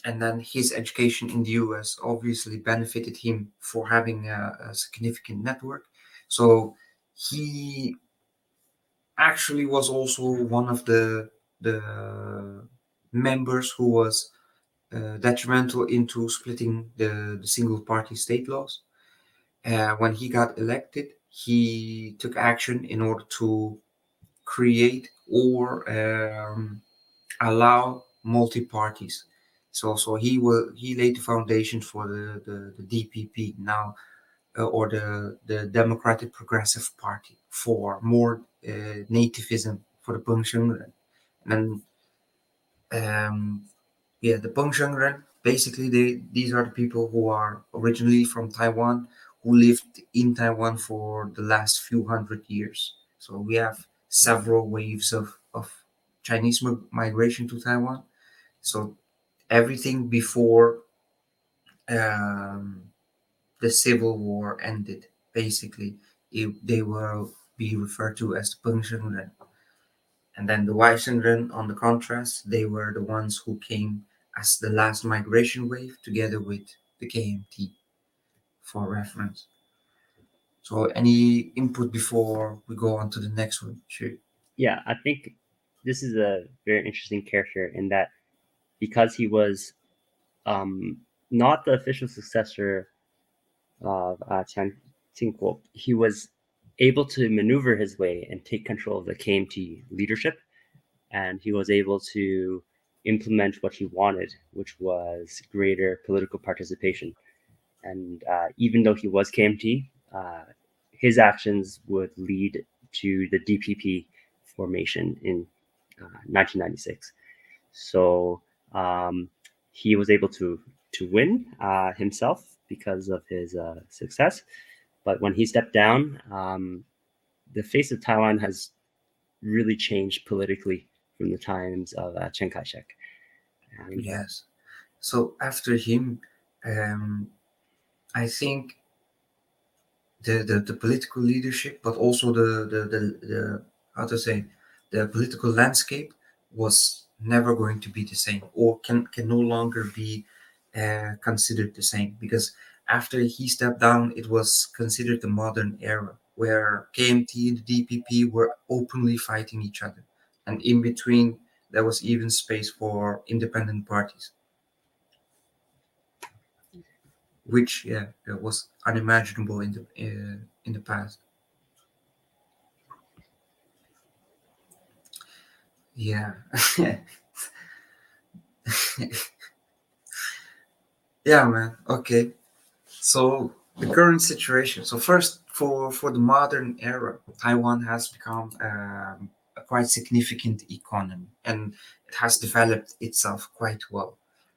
and then his education in the US obviously benefited him for having a significant network. So he actually was also one of the members who was detrimental into splitting the single party state laws. When he got elected, he took action in order to create or allow multi parties. So he laid the foundation for the DPP now, or the Democratic Progressive Party, for more nativism for the Pengshengren. And yeah, the Pengshengren, basically these are the people who are originally from Taiwan, who lived in Taiwan for the last few hundred years. So we have several waves of Chinese migration to Taiwan. So everything before um, the Civil War ended, basically, they will be referred to as the Purging. And then the Weissenren, on the contrast, they were the ones who came as the last migration wave together with the KMT for reference. So any input before we go on to the next one? Sure. Yeah, I think this is a very interesting character in that because he was not the official successor of Chiang Ching-Kuo, he was able to maneuver his way and take control of the KMT leadership, and he was able to implement what he wanted, which was greater political participation. And even though he was KMT, his actions would lead to the DPP formation in 1996. So he was able to win himself because of his success. But when he stepped down, the face of Taiwan has really changed politically from the times of Chiang Kai-shek. And Yes. So after him, um, I think the political leadership, but also the how to say, the political landscape was never going to be the same, or can no longer be considered the same, because after he stepped down, it was considered the modern era where KMT and the DPP were openly fighting each other, and in between there was even space for independent parties, which was unimaginable in the past. Yeah. Yeah, man. Okay. So the current situation. So first, for the modern era, Taiwan has become a quite significant economy, and it has developed itself quite well.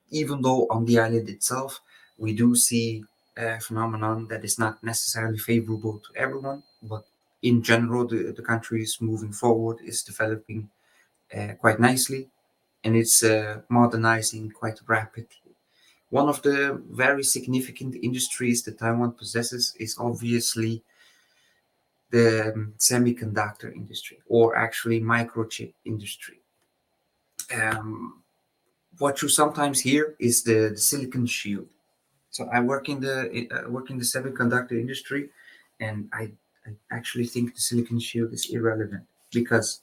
Even though on the island itself, we do see a phenomenon that is not necessarily favorable to everyone, but in general, the country is moving forward, is developing quite nicely, and it's modernizing quite rapidly. One of the very significant industries that Taiwan possesses is obviously the semiconductor industry, or actually microchip industry. Um, what you sometimes hear is the silicon shield. So I work in the semiconductor industry, and I actually think the silicon shield is irrelevant because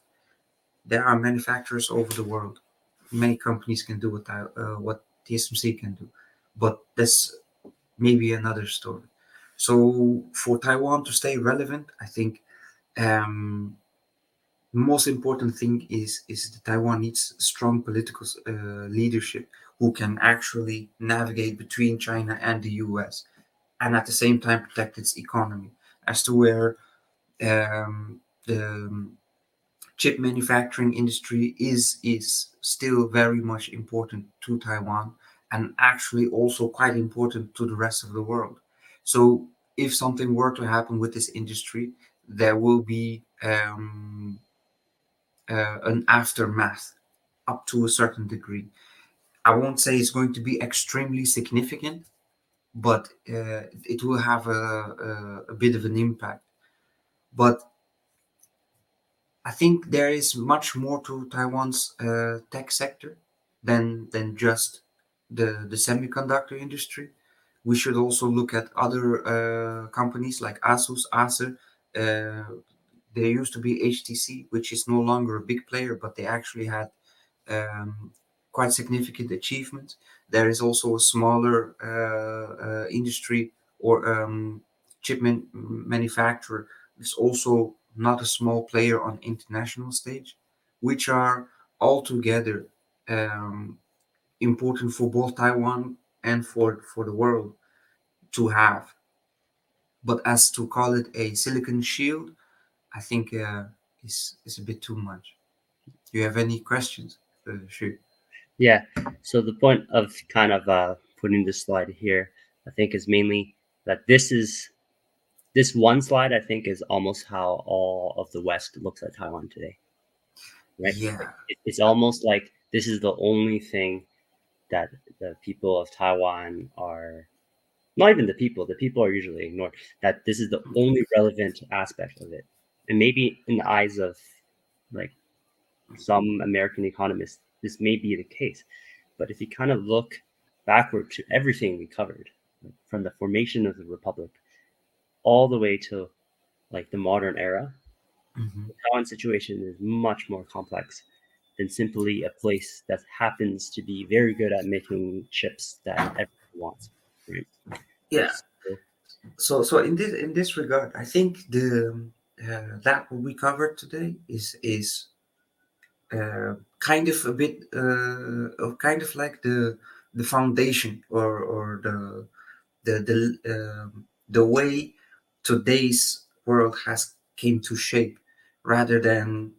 there are manufacturers over the world. Many companies can do what TSMC can do, but that's maybe another story. So for Taiwan to stay relevant, I think um, the most important thing is that Taiwan needs strong political leadership who can actually navigate between China and the US, and at the same time protect its economy. As to where the chip manufacturing industry is still very much important to Taiwan, and actually also quite important to the rest of the world. So if something were to happen with this industry, there will be an aftermath up to a certain degree. I won't say it's going to be extremely significant, but it will have a bit of an impact. But I think there is much more to Taiwan's tech sector than just the semiconductor industry. We should also look at other companies like Asus, Acer. There used to be HTC, which is no longer a big player, but they actually had um, quite significant achievements. There is also a smaller industry or manufacturer. It's also not a small player on international stage, which are altogether um, important for both Taiwan and for the world to have. But as to call it a silicon shield, I think is a bit too much. Do you have any questions? Sure. yeah, so the point of kind of putting this slide here, I think, is mainly that this one slide, I think, is almost how all of the West looks at Taiwan today. right? Yeah. It's almost like this is the only thing that the people of Taiwan are, not even the people are usually ignored, that this is the only relevant aspect of it. And maybe in the eyes of like some American economists, this may be the case. But if you kind of look backward to everything we covered, like from the formation of the Republic all the way to like the modern era, Mhm. the Taiwan situation is much more complex than simply a place that happens to be very good at making chips that everyone wants, right? Yeah. So, So in this regard, I think the that what we covered today is kind of a bit kind of like the foundation or the way today's world has came to shape, rather than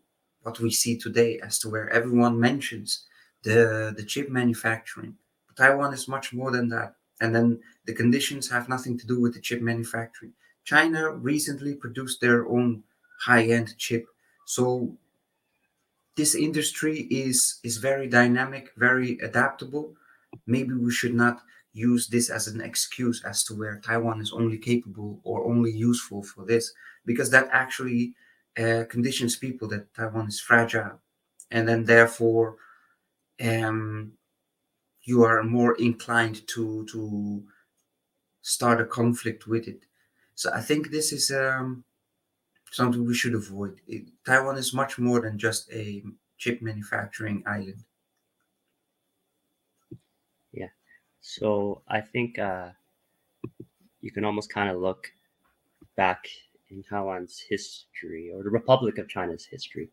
what we see today, as to where everyone mentions the chip manufacturing. Taiwan is much more than that, and then the conditions have nothing to do with the chip manufacturing. China recently produced their own high-end chip, so this industry is very dynamic, very adaptable. Maybe we should not use this as an excuse as to where Taiwan is only capable or only useful for this, because that actually conditions people that Taiwan is fragile, and then therefore um, you are more inclined to start a conflict with it. So I think this is something we should avoid. Taiwan is much more than just a chip manufacturing island. yeah. So I think you can almost kind of look back in Taiwan's history or the Republic of China's history.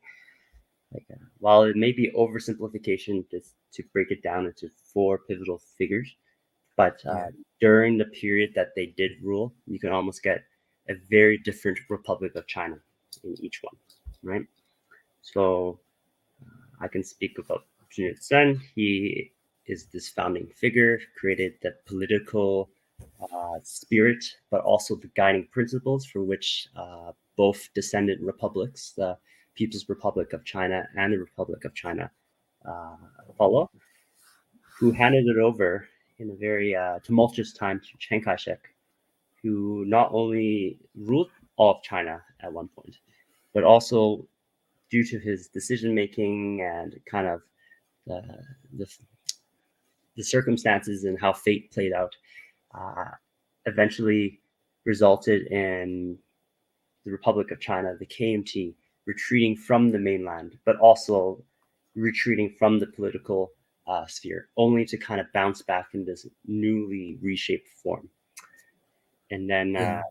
Like, while it may be oversimplification to break it down into four pivotal figures, but Yeah. during the period that they did rule, you can almost get a very different Republic of China in each one, right? So I can speak about Yat Sen. He is this founding figure, created the political spirit, but also the guiding principles for which both descendant republics, the People's Republic of China and the Republic of China, uh, follow, who handed it over in a very tumultuous time to Chiang Kai-shek, who not only ruled all of China at one point, but also due to his decision making and kind of the, the, the circumstances and how fate played out, uh, eventually resulted in the Republic of China, the KMT, retreating from the mainland, but also retreating from the political sphere, only to kind of bounce back in this newly reshaped form. And then Yeah.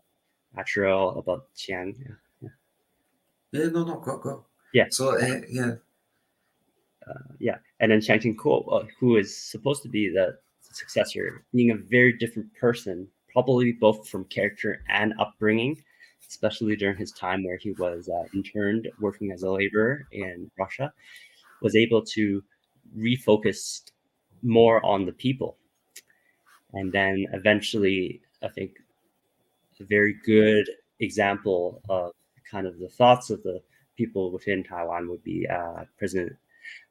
Atreyo about Chiang, Yeah, no, no, go. yeah, So, yeah, yeah, and then Chiang Ching-Kuo, who is supposed to be the successor, being a very different person, probably both from character and upbringing, especially during his time where he was interned working as a laborer in Russia, was able to refocus more on the people. And then eventually, I think a very good example of kind of the thoughts of the people within Taiwan would be President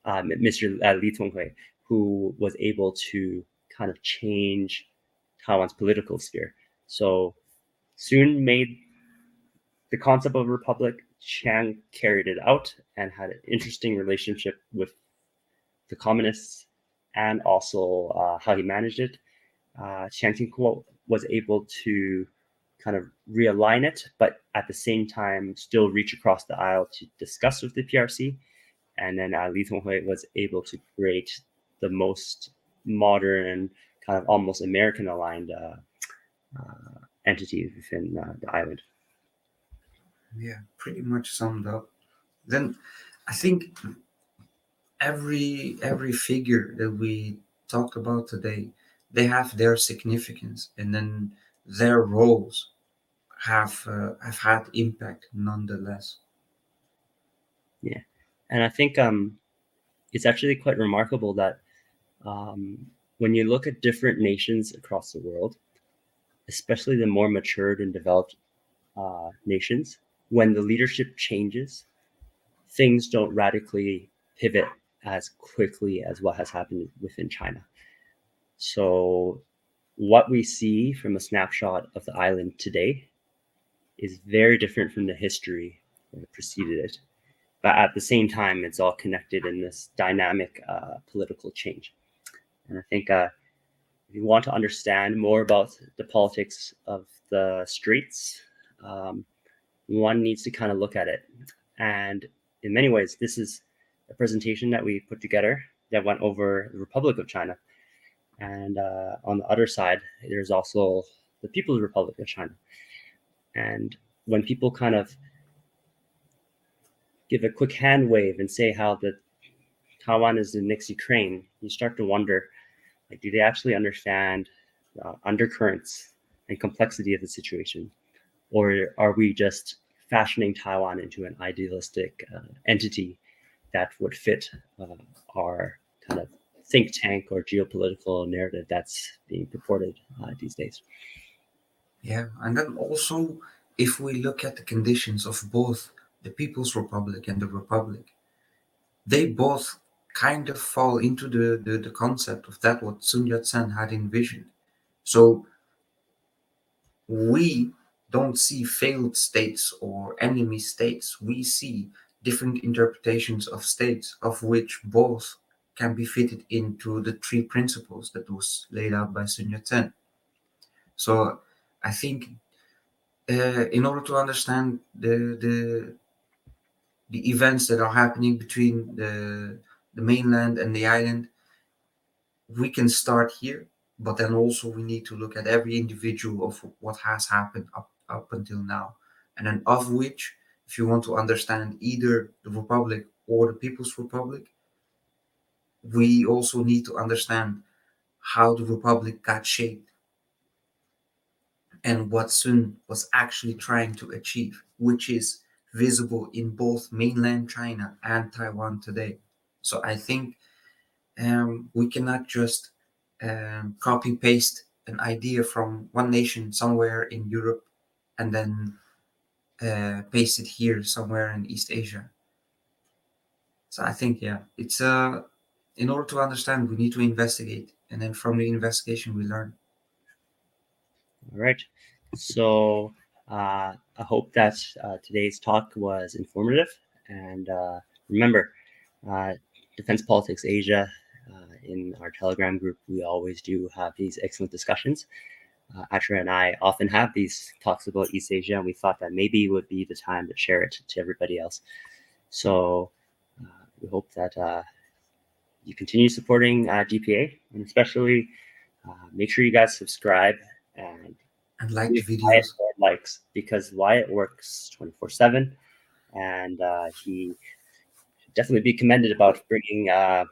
Mr. Li Teng-Hui, who was able to kind of change Taiwan's political sphere. So soon made the concept of a republic, Chiang carried it out and had an interesting relationship with the communists and also how he managed it. Chiang Ching-Kuo was able to kind of realign it, but at the same time still reach across the aisle to discuss with the PRC. And then Li Teng-Hui was able to create the most modern, kind of almost American aligned entity within the island. yeah, pretty much summed up. Then I think every figure that we talked about today, they have their significance, and then their roles have had impact nonetheless. Yeah. And I think it's actually quite remarkable that um, when you look at different nations across the world, especially the more matured and developed nations, when the leadership changes, things don't radically pivot as quickly as what has happened within China. So what we see from a snapshot of the island today is very different from the history that preceded it. But at the same time, it's all connected in this dynamic political change. And I think if you want to understand more about the politics of the Straits, one needs to kind of look at it. And in many ways, this is a presentation that we put together that went over the Republic of China. And on the other side, there's also the People's Republic of China. And when people kind of give a quick hand wave and say how the Taiwan is the next Ukraine, you start to wonder, like, do they actually understand undercurrents and complexity of the situation? Or are we just fashioning Taiwan into an idealistic entity that would fit our kind of think tank or geopolitical narrative that's being purported these days? Yeah, and then also, if we look at the conditions of both the People's Republic and the Republic, they both kind of fall into the concept of that what Sun Yat-sen had envisioned. So we don't see failed states or enemy states. We see different interpretations of states, of which both can be fitted into the three principles that was laid out by Sun Yat-sen. So I think in order to understand the events that are happening between the mainland and the island, we can start here, but then also we need to look at every individual of what has happened up until now, and then of which, if you want to understand either the Republic or the People's Republic, we also need to understand how the Republic got shaped and what Sun was actually trying to achieve, which is visible in both mainland China and Taiwan today. So I think we cannot just copy paste an idea from one nation somewhere in Europe and then paste it here somewhere in East Asia. So I think, yeah, it's in order to understand, we need to investigate, and then from the investigation, we learn. All right. So I hope that today's talk was informative. And remember, Defense Politics Asia, in our Telegram group, we always do have these excellent discussions. Atreyo and I often have these talks about East Asia, and we thought that maybe would be the time to share it to everybody else. So we hope that you continue supporting DPA, and especially make sure you guys subscribe and like the Wyatt videos. likes, because Wyatt works 24/7, and he should definitely be commended about bringing a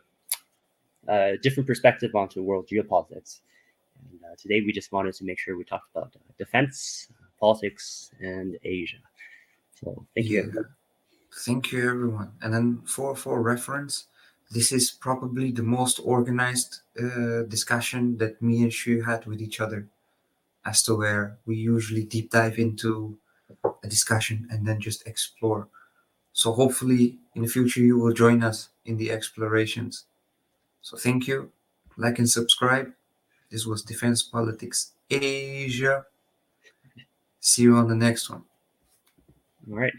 different perspective onto world geopolitics. And today we just wanted to make sure we talked about defense, politics, and Asia. So thank you. Yeah. Thank you, everyone. And then for reference, this is probably the most organized discussion that me and Shu had with each other, as to where we usually deep dive into a discussion and then just explore. So hopefully in the future you will join us in the explorations. So thank you. Like and subscribe. This was Defense Politics Asia. See you on the next one. All right.